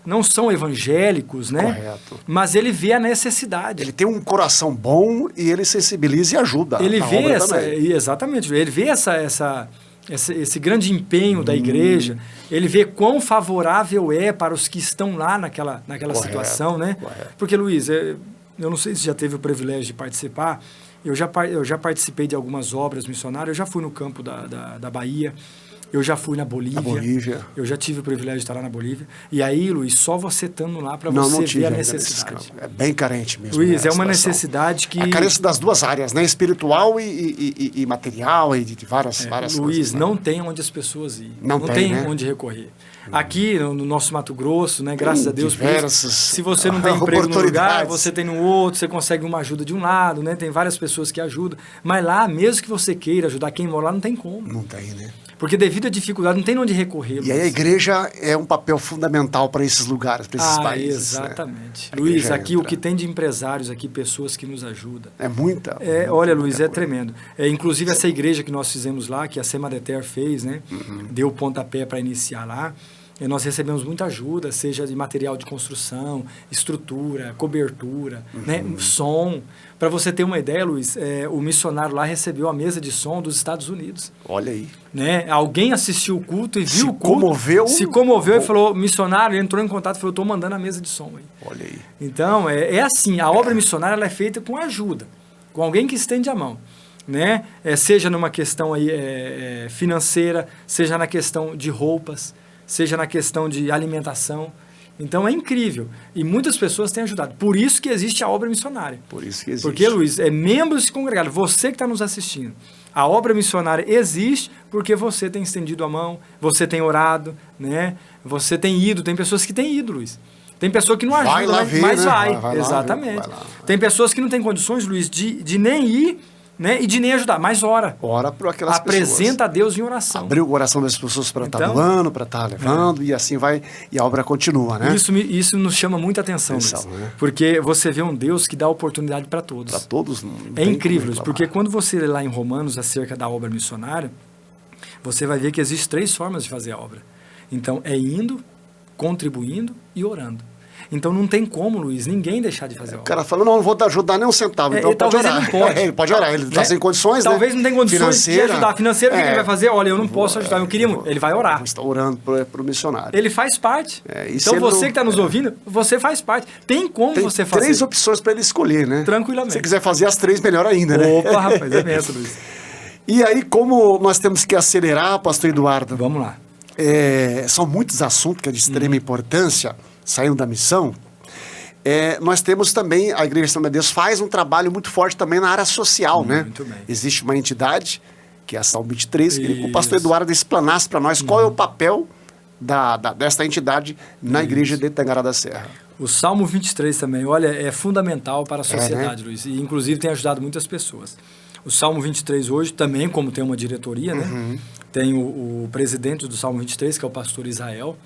não são evangélicos, né? Correto. Mas ele vê a necessidade. Ele tem um coração bom e ele sensibiliza e ajuda. Ele vê exatamente, ele vê esse grande empenho da igreja, ele vê quão favorável é para os que estão lá naquela situação, né? Correto. Porque, Luiz, eu não sei se já teve o privilégio de participar, eu já participei de algumas obras missionárias, eu já fui no campo da Bahia, eu já fui na Bolívia. Eu já tive o privilégio de estar lá na Bolívia. E aí, Luiz, só você estando lá para você ver a necessidade. É bem carente mesmo. Luiz, é uma necessidade que... A carência das duas áreas, né? Espiritual e material e de várias Luiz, coisas. não tem onde as pessoas ir. Não tem, né? onde recorrer. Aqui, no nosso Mato Grosso, né? Graças a Deus, se você não tem emprego num lugar, você tem no outro, você consegue uma ajuda de um lado, né? Tem várias pessoas que ajudam. Mas lá, mesmo que você queira ajudar quem mora lá, não tem como. Não tem, né? Porque devido à dificuldade, não tem onde recorrer. E aí a igreja é um papel fundamental para esses lugares, para esses países. Exatamente. Né? Luiz, aqui o que tem de empresários aqui, pessoas que nos ajudam. É muita. Olha, Luiz, é tremendo. Inclusive essa igreja que nós fizemos lá, que a Semadeter fez, né? Deu o pontapé para iniciar lá. E nós recebemos muita ajuda, seja de material de construção, estrutura, cobertura, né? Som. Para você ter uma ideia, Luiz, o missionário lá recebeu a mesa de som dos Estados Unidos. Olha aí. Né? Alguém assistiu o culto e viu o culto. Se comoveu e falou, missionário, entrou em contato e falou, estou mandando a mesa de som aí. Olha aí. Então, assim, a obra missionária ela é feita com ajuda, com alguém que estende a mão. Né? Seja numa questão aí, financeira, seja na questão de roupas, seja na questão de alimentação. Então, é incrível. E muitas pessoas têm ajudado. Por isso que existe a obra missionária. Por isso que existe. Porque, Luiz, membros congregados, você que está nos assistindo, a obra missionária existe porque você tem estendido a mão, você tem orado, né? Você tem ido, tem pessoas que têm ido, Luiz. Tem pessoa que não ajuda, mas vai. Exatamente. Vai lá. Tem pessoas que não têm condições, Luiz, de nem ir né? E de nem ajudar, mas ora. Ora por aquelas pessoas. Apresenta a Deus em oração. Abriu o coração das pessoas para estar doando, para estar levando, e assim vai, e a obra continua, né? Isso nos chama muita atenção, Luiz, né? porque você vê um Deus que dá oportunidade para todos. Para todos. É incrível, Luiz, porque quando você lê lá em Romanos acerca da obra missionária, você vai ver que existem 3 formas de fazer a obra. Então, é indo, contribuindo e orando. Então não tem como, Luiz, ninguém deixar de fazer a obra. O cara fala, não vou te ajudar nem um centavo, então pode orar. Ele não pode. Ele pode orar, ele está sem condições, talvez não tenha condições de ajudar. Financeiro, o que ele vai fazer? Olha, eu não posso ajudar, eu queria muito. Ele vai orar. Está orando para o missionário. Ele faz parte. Então você que está nos ouvindo, você faz parte. Tem como você fazer. Tem 3 opções para ele escolher, né? Tranquilamente. Se quiser fazer as 3, melhor ainda, né? Opa, rapaz, é mesmo, Luiz. E aí, como nós temos que acelerar, pastor Eduardo? Vamos lá. São muitos assuntos que é de extrema importância, saindo da missão. Nós temos também, a Igreja Assembleia de Deus faz um trabalho muito forte também na área social, né? Muito bem. Existe uma entidade, que é a Salmo 23, queria que o pastor Eduardo explanasse para nós qual é o papel desta entidade na Igreja de Tangará da Serra. O Salmo 23 também, olha, é fundamental para a sociedade, né? Luiz, e inclusive tem ajudado muitas pessoas. O Salmo 23 hoje também, como tem uma diretoria, né? Tem o presidente do Salmo 23, que é o pastor Israel,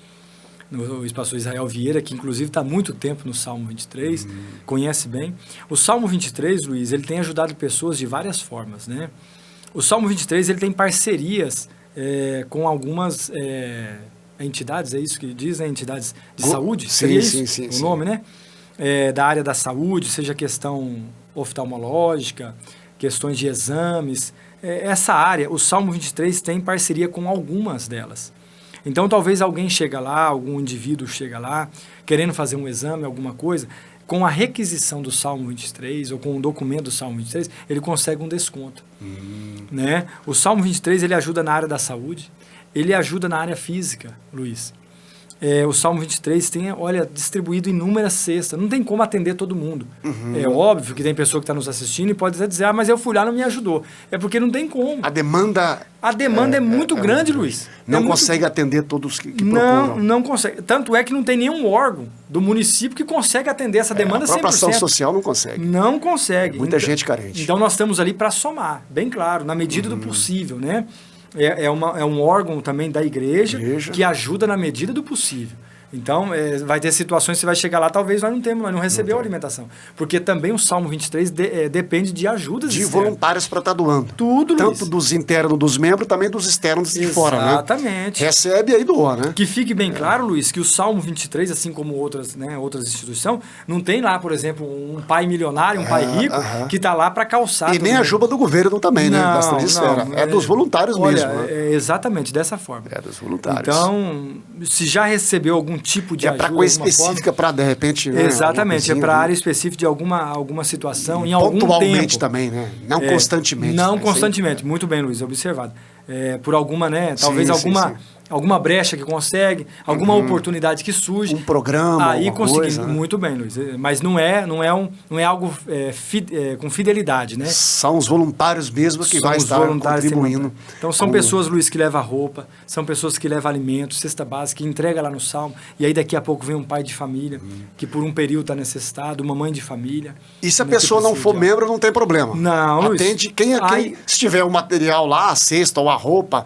o pastor Israel Vieira, que inclusive está há muito tempo no Salmo 23, conhece bem. O Salmo 23, Luiz, ele tem ajudado pessoas de várias formas, né? O Salmo 23, ele tem parcerias com algumas entidades, é isso que diz, né? Entidades de saúde, seria isso? O nome, né? Da área da saúde, seja questão oftalmológica, questões de exames, essa área, o Salmo 23 tem parceria com algumas delas. Então, talvez alguém chega lá, algum indivíduo chega lá, querendo fazer um exame, alguma coisa, com a requisição do Salmo 23, ou com o documento do Salmo 23, ele consegue um desconto. Né? O Salmo 23, ele ajuda na área da saúde, ele ajuda na área física, Luiz. O Salmo 23 tem, olha, distribuído inúmeras cestas. Não tem como atender todo mundo. É óbvio que tem pessoa que está nos assistindo e pode até dizer, mas eu fui lá e não me ajudou. É porque não tem como. A demanda é muito grande, Luiz. Não consegue atender todos que procuram. Não consegue. Tanto é que não tem nenhum órgão do município que consegue atender essa demanda 100%. A própria ação social não consegue. Não consegue. Muita gente carente. Então nós estamos ali para somar, bem claro, na medida do possível, né? É um órgão também da igreja que ajuda na medida do possível. Então, vai ter situações que você vai chegar lá, talvez nós não recebemos alimentação. Porque também o Salmo 23 depende de ajudas de voluntários para estar doando. Tudo, tanto dos internos dos membros, também dos externos de fora, né? Exatamente. Recebe e doa, né? Que fique bem claro, Luiz, que o Salmo 23, assim como outras instituições, não tem lá, por exemplo, um pai milionário, um pai rico, que está lá para calçar. E nem a ajuda do governo também, né? Da transesfera. É dos voluntários mesmo. Né? Exatamente, dessa forma. É dos voluntários. Então, se já recebeu algum tipo de ajuda, para coisa específica, para de repente, né? Exatamente, para área específica de alguma situação, em algum tempo. Pontualmente também, né? Não constantemente. Não constantemente, muito bem, Luiz, observado. Por alguma, né? Talvez alguma brecha que consegue, alguma oportunidade que surge. Um programa, aí conseguimos, coisa, né? Muito bem, Luiz. Mas não é algo com fidelidade, né? São os voluntários mesmo que vai estar contribuindo. Então são pessoas, Luiz, que levam roupa, são pessoas que levam alimentos, cesta básica, que entrega lá no Salmo, e aí daqui a pouco vem um pai de família, que por um período está necessitado, uma mãe de família. E se a pessoa não for membro, não tem problema. Não, Luiz. Atende se tiver o material lá, a cesta ou a roupa,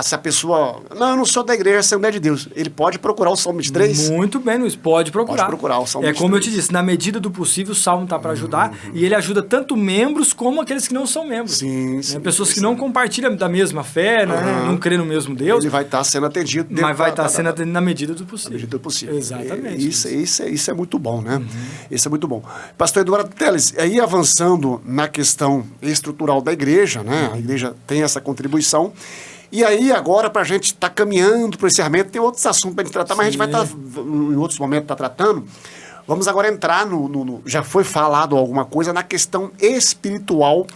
se a pessoa... Não, eu não sou da Igreja Assembleia de Deus. Ele pode procurar o Salmo 23? Muito bem, Luiz. Pode procurar o Salmo 23. Como eu te disse, na medida do possível, o Salmo está para ajudar, e ele ajuda tanto membros como aqueles que não são membros. Sim. Pessoas que não compartilham da mesma fé, né? Não creem no mesmo Deus. Ele vai estar sendo atendido. Mas vai estar sendo atendido na medida do possível. Na medida do possível. Exatamente. Isso é muito bom, né? Isso é muito bom. Pastor Eduardo Teles, aí avançando na questão estrutural da igreja, né? A igreja tem essa contribuição. E aí, agora, para a gente estar caminhando para o encerramento, tem outros assuntos para a gente tratar, mas a gente vai estar, em outros momentos, tratando. Vamos agora entrar já foi falado alguma coisa na questão espiritual,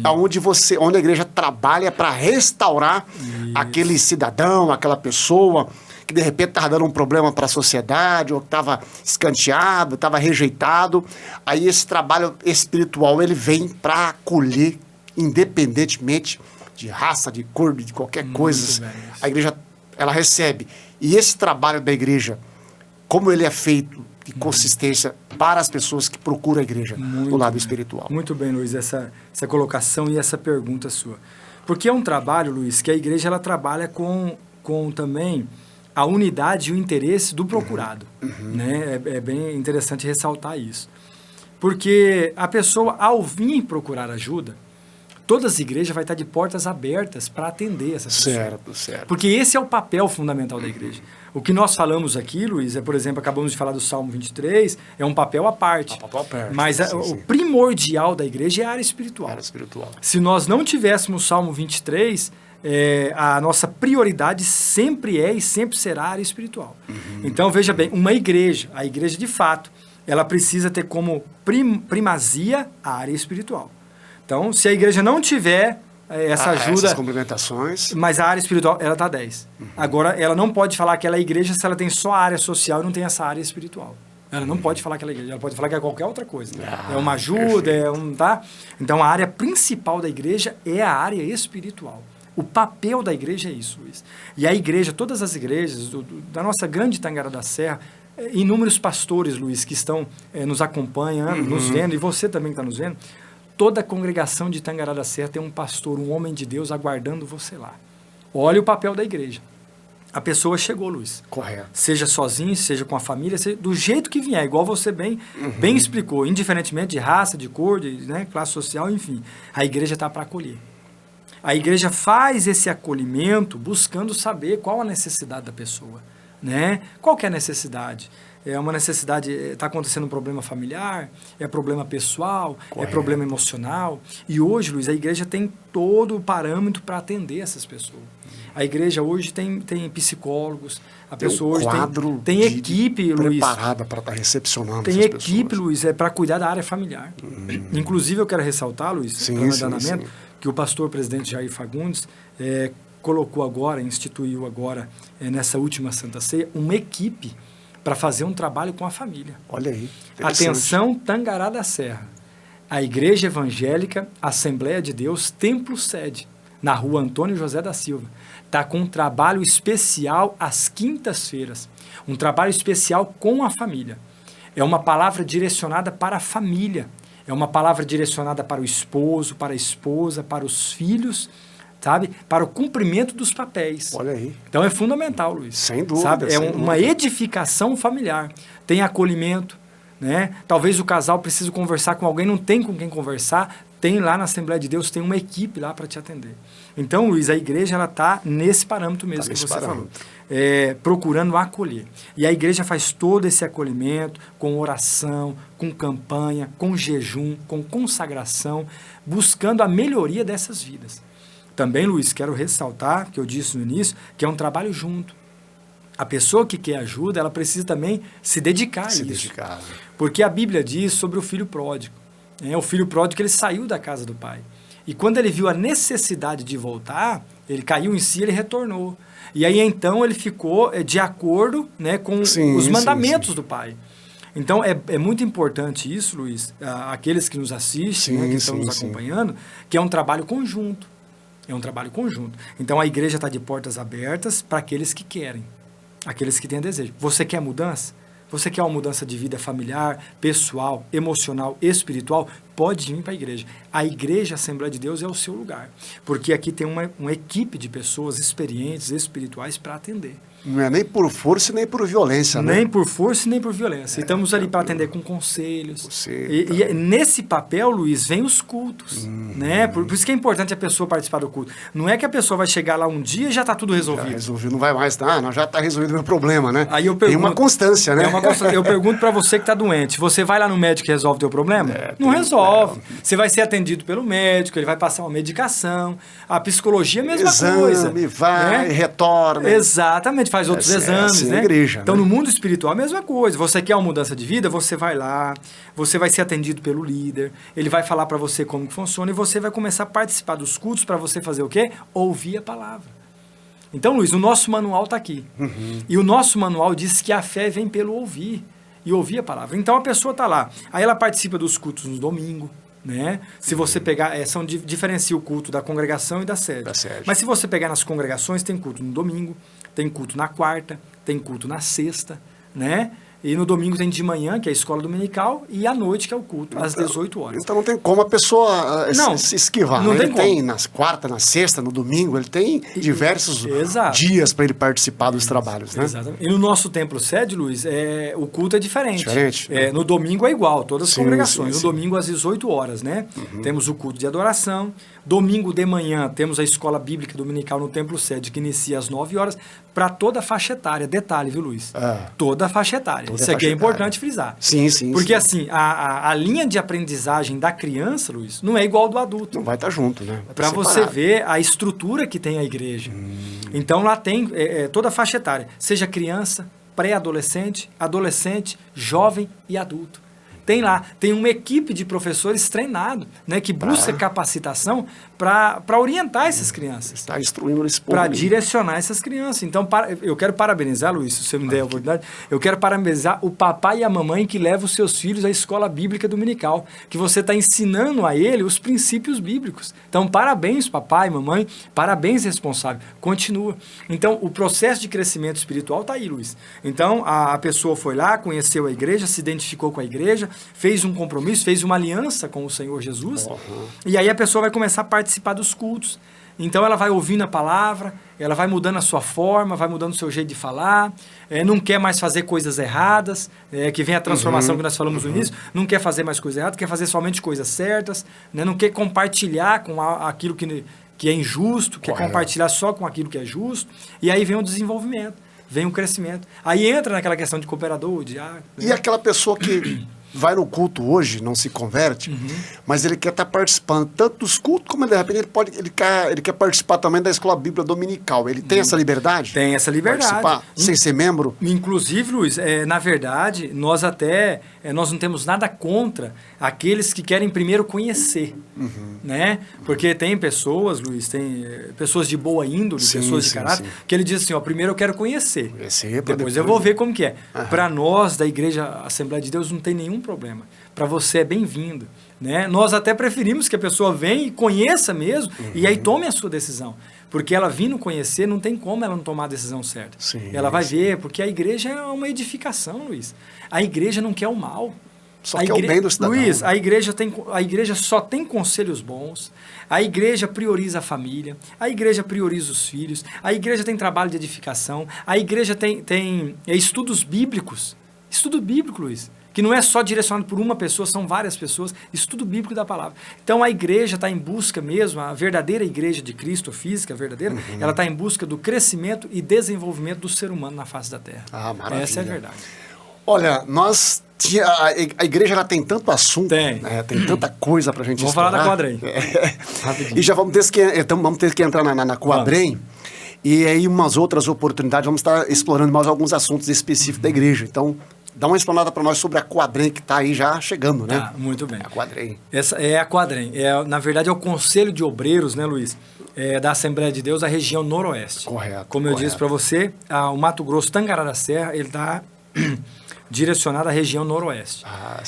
onde a igreja trabalha para restaurar aquele cidadão, aquela pessoa que de repente estava dando um problema para a sociedade, ou estava escanteado, estava rejeitado. Aí esse trabalho espiritual, ele vem para acolher, independentemente de raça, de cor, de qualquer coisa. A igreja, ela recebe. E esse trabalho da igreja, como ele é feito de consistência para as pessoas que procuram a igreja no lado espiritual. Muito bem, Luiz, essa colocação e essa pergunta sua. Porque é um trabalho, Luiz, que a igreja ela trabalha com também a unidade e o interesse do procurado. Né? É bem interessante ressaltar isso. Porque a pessoa, ao vir procurar ajuda, todas as igrejas vão estar de portas abertas para atender essas pessoas. Certo. Porque esse é o papel fundamental da igreja. O que nós falamos aqui, Luiz, por exemplo, acabamos de falar do Salmo 23, é um papel à parte. Mas o primordial da igreja é a área espiritual. Se nós não tivéssemos o Salmo 23, a nossa prioridade sempre é e sempre será a área espiritual. Então, veja bem, a igreja de fato, ela precisa ter como primazia a área espiritual. Então, se a igreja não tiver essa ajuda... Essas complementações... Mas a área espiritual, ela está 10. Agora, ela não pode falar que ela é igreja se ela tem só a área social e não tem essa área espiritual. Ela não pode falar que ela é igreja, ela pode falar que é qualquer outra coisa. É uma ajuda, tá? Então, a área principal da igreja é a área espiritual. O papel da igreja é isso, Luiz. E a igreja, todas as igrejas da nossa grande Tangará da Serra, inúmeros pastores, Luiz, que estão nos acompanhando, nos vendo, e você também está nos vendo, toda a congregação de Tangará da Serra tem um pastor, um homem de Deus aguardando você lá. Olha o papel da igreja. A pessoa chegou, Luiz. Correto. Seja sozinho, seja com a família, seja do jeito que vier, igual você bem explicou, indiferentemente de raça, de cor, de classe social, enfim. A igreja está para acolher. A igreja faz esse acolhimento buscando saber qual a necessidade da pessoa. Né? Qual que é a necessidade? É uma necessidade, está acontecendo um problema familiar, é problema pessoal, é problema emocional. E hoje, Luiz, a igreja tem todo o parâmetro para atender essas pessoas. A igreja hoje tem psicólogos, a pessoa hoje tem equipe, Luiz. Preparada para estar recepcionando tem essas pessoas. Tem equipe, Luiz, para cuidar da área familiar. Inclusive, eu quero ressaltar, Luiz, que o pastor presidente Jair Fagundes colocou agora, instituiu agora, nessa última Santa Ceia, uma equipe para fazer um trabalho com a família. Olha aí. Atenção, Tangará da Serra. A Igreja Evangélica Assembleia de Deus, Templo Sede, na rua Antônio José da Silva. Está com um trabalho especial às quintas-feiras. Um trabalho especial com a família. É uma palavra direcionada para a família. É uma palavra direcionada para o esposo, para a esposa, para os filhos, sabe? Para o cumprimento dos papéis. Olha aí. Então é fundamental, Luiz. Sem dúvida. Sabe? Uma edificação familiar. Tem acolhimento, né? Talvez o casal precise conversar com alguém, não tem com quem conversar. Tem lá na Assembleia de Deus, tem uma equipe lá para te atender. Então, Luiz, a igreja ela está nesse parâmetro mesmo que você falou. Procurando acolher. E a igreja faz todo esse acolhimento com oração, com campanha, com jejum, com consagração, buscando a melhoria dessas vidas. Também, Luiz, quero ressaltar, que eu disse no início, que é um trabalho junto. A pessoa que quer ajuda, ela precisa também se dedicar a isso. Porque a Bíblia diz sobre o filho pródigo. O filho pródigo, ele saiu da casa do pai. E quando ele viu a necessidade de voltar, ele caiu em si, ele retornou. E aí, então, ele ficou de acordo, né, com os mandamentos do pai. Então, é muito importante isso, Luiz, aqueles que nos assistem, que estão nos acompanhando, que é um trabalho conjunto. É um trabalho conjunto. Então, a igreja está de portas abertas para aqueles que querem, aqueles que têm desejo. Você quer mudança? Você quer uma mudança de vida familiar, pessoal, emocional, espiritual? Pode vir para a igreja. A igreja Assembleia de Deus é o seu lugar. Porque aqui tem uma equipe de pessoas experientes, espirituais para atender. Não é nem por força nem por violência, né? Nem por força nem por violência. Estamos ali para atender com conselhos. E nesse papel, Luiz, vem os cultos. Né? Por isso que é importante a pessoa participar do culto. Não é que a pessoa vai chegar lá um dia e já está tudo resolvido. Não vai mais, não, já está resolvido o meu problema, né? Aí eu pergunto, tem uma constância, né? Eu pergunto para você que está doente, você vai lá no médico e resolve o teu problema? Não resolve. Você vai ser atendido pelo médico, ele vai passar uma medicação. A psicologia é a mesma coisa. Vai, retorna. Exatamente. Faz outros exames, né? Igreja, então, no mundo espiritual, a mesma coisa. Você quer uma mudança de vida, você vai lá, você vai ser atendido pelo líder, ele vai falar para você como que funciona e você vai começar a participar dos cultos para você fazer o quê? Ouvir a palavra. Então, Luiz, o nosso manual está aqui. E o nosso manual diz que a fé vem pelo ouvir e ouvir a palavra. Então, a pessoa está lá. Aí ela participa dos cultos no domingo, né? Se você pegar, diferencia o culto da congregação e da sede. Mas se você pegar nas congregações, tem culto no domingo, tem culto na quarta, tem culto na sexta, né? E no domingo tem de manhã, que é a escola dominical, e à noite, que é o culto, às 18 horas. Então não tem como a pessoa se esquivar. Não né? tem Ele como. tem nas quarta, na sexta, no domingo, ele tem diversos dias para ele participar dos trabalhos, né? Exatamente. E no nosso templo sede, Luiz, o culto é diferente. Diferente. No domingo é igual, todas as congregações. Sim. No domingo às 18 horas, né? Temos o culto de adoração. Domingo de manhã temos a escola bíblica dominical no templo sede, que inicia às 9 horas, para toda a faixa etária. Detalhe, viu, Luiz? Toda a faixa etária. Isso aqui é importante frisar. Sim. Porque assim, a linha de aprendizagem da criança, Luiz, não é igual ao do adulto. Não vai estar junto, né? Para você ver a estrutura que tem a igreja. Então lá tem toda a faixa etária, seja criança, pré-adolescente, adolescente, jovem e adulto. Tem uma equipe de professores treinado, né, que busca capacitação para orientar essas crianças. Está instruindo esse povo. Para direcionar essas crianças. Então, eu quero parabenizar, Luiz, se você me der a oportunidade, eu quero parabenizar o papai e a mamãe que levam os seus filhos à escola bíblica dominical, que você está ensinando a ele os princípios bíblicos. Então, parabéns, papai, mamãe, parabéns, responsável. Continua. Então, o processo de crescimento espiritual está aí, Luiz. Então, a pessoa foi lá, conheceu a igreja, se identificou com a igreja, fez um compromisso, fez uma aliança com o Senhor Jesus, e aí a pessoa vai começar a participar dos cultos. Então ela vai ouvindo a palavra, ela vai mudando a sua forma, vai mudando o seu jeito de falar, não quer mais fazer coisas erradas, que vem a transformação que nós falamos no início, não quer fazer mais coisas erradas, quer fazer somente coisas certas, né? Não quer compartilhar com aquilo que é injusto, quer compartilhar só com aquilo que é justo, e aí vem o desenvolvimento, vem o crescimento. Aí entra naquela questão de cooperador, de E aquela pessoa que vai no culto hoje, não se converte, mas ele quer estar participando tanto dos cultos, como de repente ele quer participar também da escola bíblica dominical. Ele tem essa liberdade? Tem essa liberdade. Participar sem ser membro? Inclusive, Luiz, na verdade, nós não temos nada contra aqueles que querem primeiro conhecer, né? Porque tem pessoas, Luiz, tem pessoas de boa índole, pessoas de caráter, que ele diz assim, primeiro eu quero conhecer, depois eu vou ver como que é. Para nós, da Igreja Assembleia de Deus, não tem nenhum problema. Para você é bem-vindo, né? Nós até preferimos que a pessoa venha e conheça mesmo, e aí tome a sua decisão. Porque ela vindo conhecer, não tem como ela não tomar a decisão certa. Ela vai ver, porque a igreja é uma edificação, Luiz. A igreja não quer o mal. Só quer o bem do cidadão. Luiz, a igreja só tem conselhos bons, a igreja prioriza a família, a igreja prioriza os filhos, a igreja tem trabalho de edificação, a igreja tem estudos bíblicos. Estudo bíblico, Luiz, que não é só direcionado por uma pessoa, são várias pessoas, estudo bíblico da palavra. Então a igreja está em busca mesmo, a verdadeira igreja de Cristo, física, verdadeira, ela está em busca do crescimento e desenvolvimento do ser humano na face da terra. Maravilha. Essa é a verdade. Olha, a igreja ela tem tanto assunto, tem tanta coisa pra gente explorar. Vamos falar da Quadrem. E já vamos ter que entrar na Quadrem. E aí umas outras oportunidades, vamos estar explorando mais alguns assuntos específicos da igreja. Então, dá uma explanada para nós sobre a Quadrem que está aí já chegando, né? Muito bem. A Quadrem. Essa é a Quadrem. Na verdade, é o Conselho de Obreiros, né, Luiz? Da Assembleia de Deus, da região noroeste. Correto. Como eu disse para você, o Mato Grosso, Tangará da Serra, ele está direcionado à região noroeste.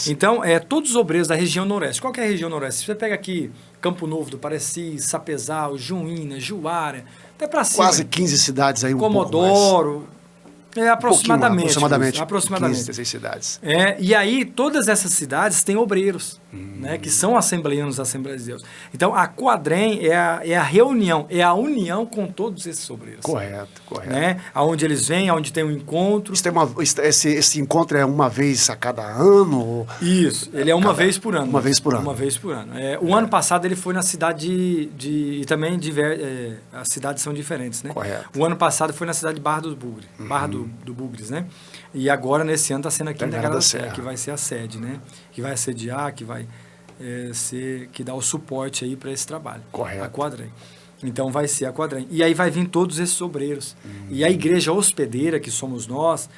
Então, todos os obreiros da região noroeste. Qual que é a região noroeste? Você pega aqui Campo Novo do Pareci, Sapezal, Juína, Juara, até para cima. Quase 15 cidades aí, Comodoro. Aproximadamente. 15, 16 cidades. E aí, todas essas cidades têm obreiros, né, que são assembleianos da Assembleia de Deus. Então, a Quadrem é a reunião, é a união com todos esses obreiros. Correto. Né? Aonde eles vêm, aonde tem um encontro. Esse encontro é uma vez a cada ano? Isso, ele é uma vez por ano. Uma vez por ano. Uma vez por ano. O ano passado ele foi na cidade e também as cidades são diferentes, né? Correto. O ano passado foi na cidade de Barra do Bugre, Barra do Bugres, né? E agora, nesse ano, está sendo aqui em Tangará da Serra, que vai ser a sede, né? Que vai assediar, que vai que dá o suporte aí para esse trabalho. Correto. A Quadrem. Então vai ser a Quadrem. E aí vai vir todos esses obreiros. E a igreja hospedeira, que somos nós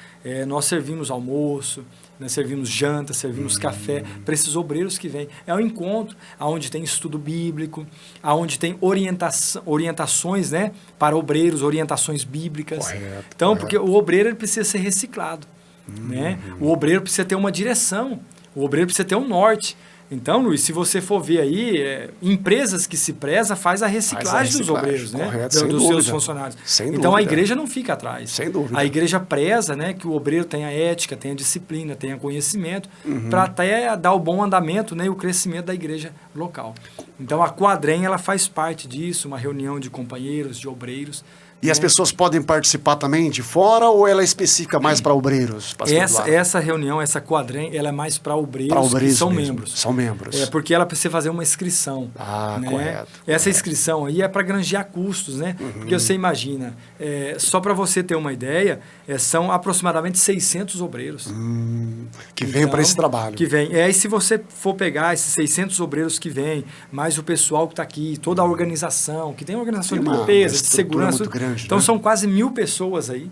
servimos almoço, nós servimos janta, servimos café para esses obreiros que vêm. É um encontro onde tem estudo bíblico, onde tem orientações, né, para obreiros, orientações bíblicas. Correto, então, porque o obreiro ele precisa ser reciclado. Né? O obreiro precisa ter uma direção, o obreiro precisa ter um norte. Então, Luiz, se você for ver aí, empresas que se preza faz a reciclagem dos obreiros, né? Correto, dos seus funcionários. Sem então, dúvida. a igreja não fica atrás. Sem dúvida. A igreja preza, né, que o obreiro tenha ética, tenha disciplina, tenha conhecimento, para até dar o bom andamento, né, e o crescimento da igreja local. Então, a Quadrem, ela faz parte disso, uma reunião de companheiros, de obreiros. E as pessoas podem participar também de fora ou ela é específica mais para obreiros? Essa reunião, essa Quadrem, ela é mais para obreiros que são mesmo. membros. São membros. Porque ela precisa fazer uma inscrição. Né? Correto. Essa inscrição aí é para granjear custos, né? Porque você imagina, só para você ter uma ideia, são aproximadamente 600 obreiros. Que vêm para esse trabalho. Que vem. E se você for pegar esses 600 obreiros que vêm, mais o pessoal que está aqui, toda a organização, que tem uma organização de limpeza, de segurança. Muito grande, então, né? são quase 1.000 pessoas aí.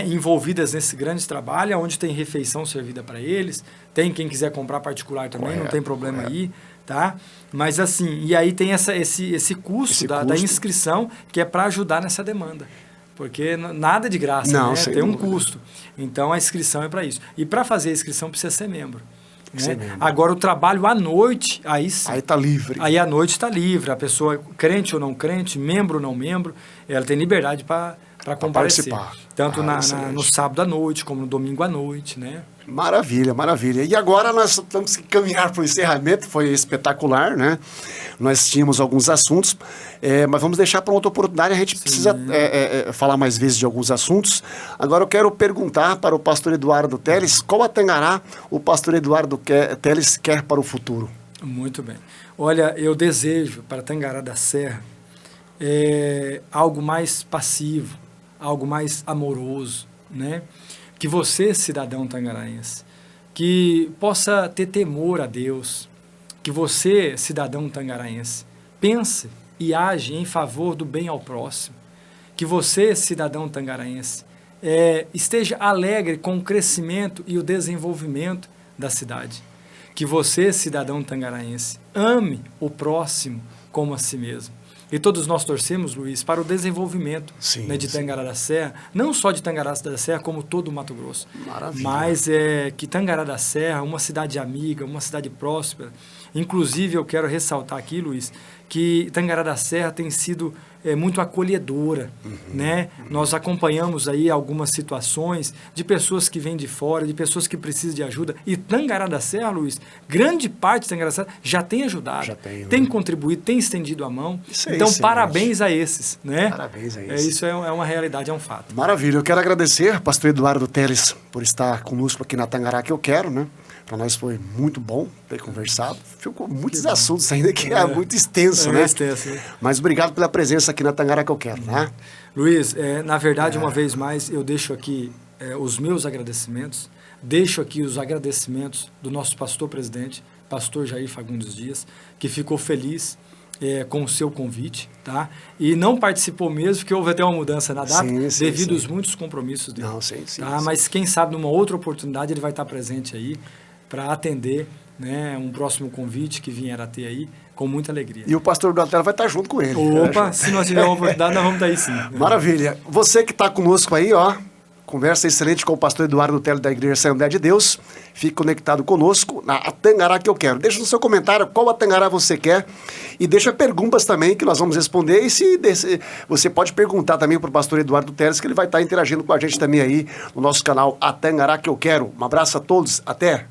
Envolvidas nesse grande trabalho, onde tem refeição servida para eles. Tem quem quiser comprar particular também, não tem problema aí. Tá? Mas assim, e aí tem esse custo da inscrição, que é para ajudar nessa demanda. Porque nada de graça, né? Tem um custo. Então, a inscrição é para isso. E para fazer a inscrição, precisa ser membro. Né? Agora, o trabalho à noite, aí sim. Aí está livre. Aí à noite está livre. A pessoa, crente ou não crente, membro ou não membro, ela tem liberdade para comparecer. Tanto no sábado à noite, como no domingo à noite, né? Maravilha, maravilha. E agora nós temos que caminhar para o encerramento, foi espetacular, né? Nós tínhamos alguns assuntos, mas vamos deixar para outra oportunidade, a gente precisa falar mais vezes de alguns assuntos. Agora eu quero perguntar para o pastor Eduardo Teles, qual a Tangará o pastor Eduardo Teles quer para o futuro? Muito bem. Olha, eu desejo para Tangará da Serra algo mais passivo, algo mais amoroso, né? Que você, cidadão tangaraense, que possa ter temor a Deus, que você, cidadão tangaraense, pense e age em favor do bem ao próximo, que você, cidadão tangaraense, esteja alegre com o crescimento e o desenvolvimento da cidade, que você, cidadão tangaraense, ame o próximo como a si mesmo. E todos nós torcemos, Luiz, para o desenvolvimento de Tangará da Serra, não só de Tangará da Serra, como todo o Mato Grosso. Maravilha. Mas que Tangará da Serra, uma cidade amiga, uma cidade próspera. Inclusive, eu quero ressaltar aqui, Luiz, que Tangará da Serra tem sido muito acolhedora, né? Nós acompanhamos aí algumas situações de pessoas que vêm de fora, de pessoas que precisam de ajuda. E Tangará da Serra, Luiz, grande parte de Tangará da Serra já tem ajudado, tem contribuído, tem estendido a mão. Então, parabéns a esses, né? Parabéns a esses. Isso é uma realidade, é um fato. Maravilha. Eu quero agradecer, pastor Eduardo Teles, por estar conosco aqui na Tangará que eu quero, né? Para nós foi muito bom ter conversado. Ficou muitos assuntos ainda que é muito extenso, né? Extenso, né? Mas obrigado pela presença aqui na Tangará que eu quero, né? Luiz, na verdade, uma vez mais, eu deixo aqui os meus agradecimentos, deixo aqui os agradecimentos do nosso pastor-presidente, pastor Jair Fagundes Dias, que ficou feliz com o seu convite, tá? E não participou mesmo, porque houve até uma mudança na data, devido aos muitos compromissos dele. Não, Mas quem sabe, numa outra oportunidade, ele vai estar presente aí, para atender, né, um próximo convite que vier a ter aí, com muita alegria. E o pastor do Atlético vai estar junto com ele. Opa, se nós tivermos uma oportunidade, nós vamos estar aí sim. Maravilha. Você que está conosco aí, ó, conversa excelente com o pastor Eduardo Teles da Igreja Assembleia de Deus. Fique conectado conosco na Tangará que eu quero. Deixa no seu comentário qual a Tangará você quer e deixa perguntas também que nós vamos responder. E se você pode perguntar também para o pastor Eduardo Teles, que ele vai estar interagindo com a gente também aí no nosso canal A Tangará que eu quero. Um abraço a todos. Até!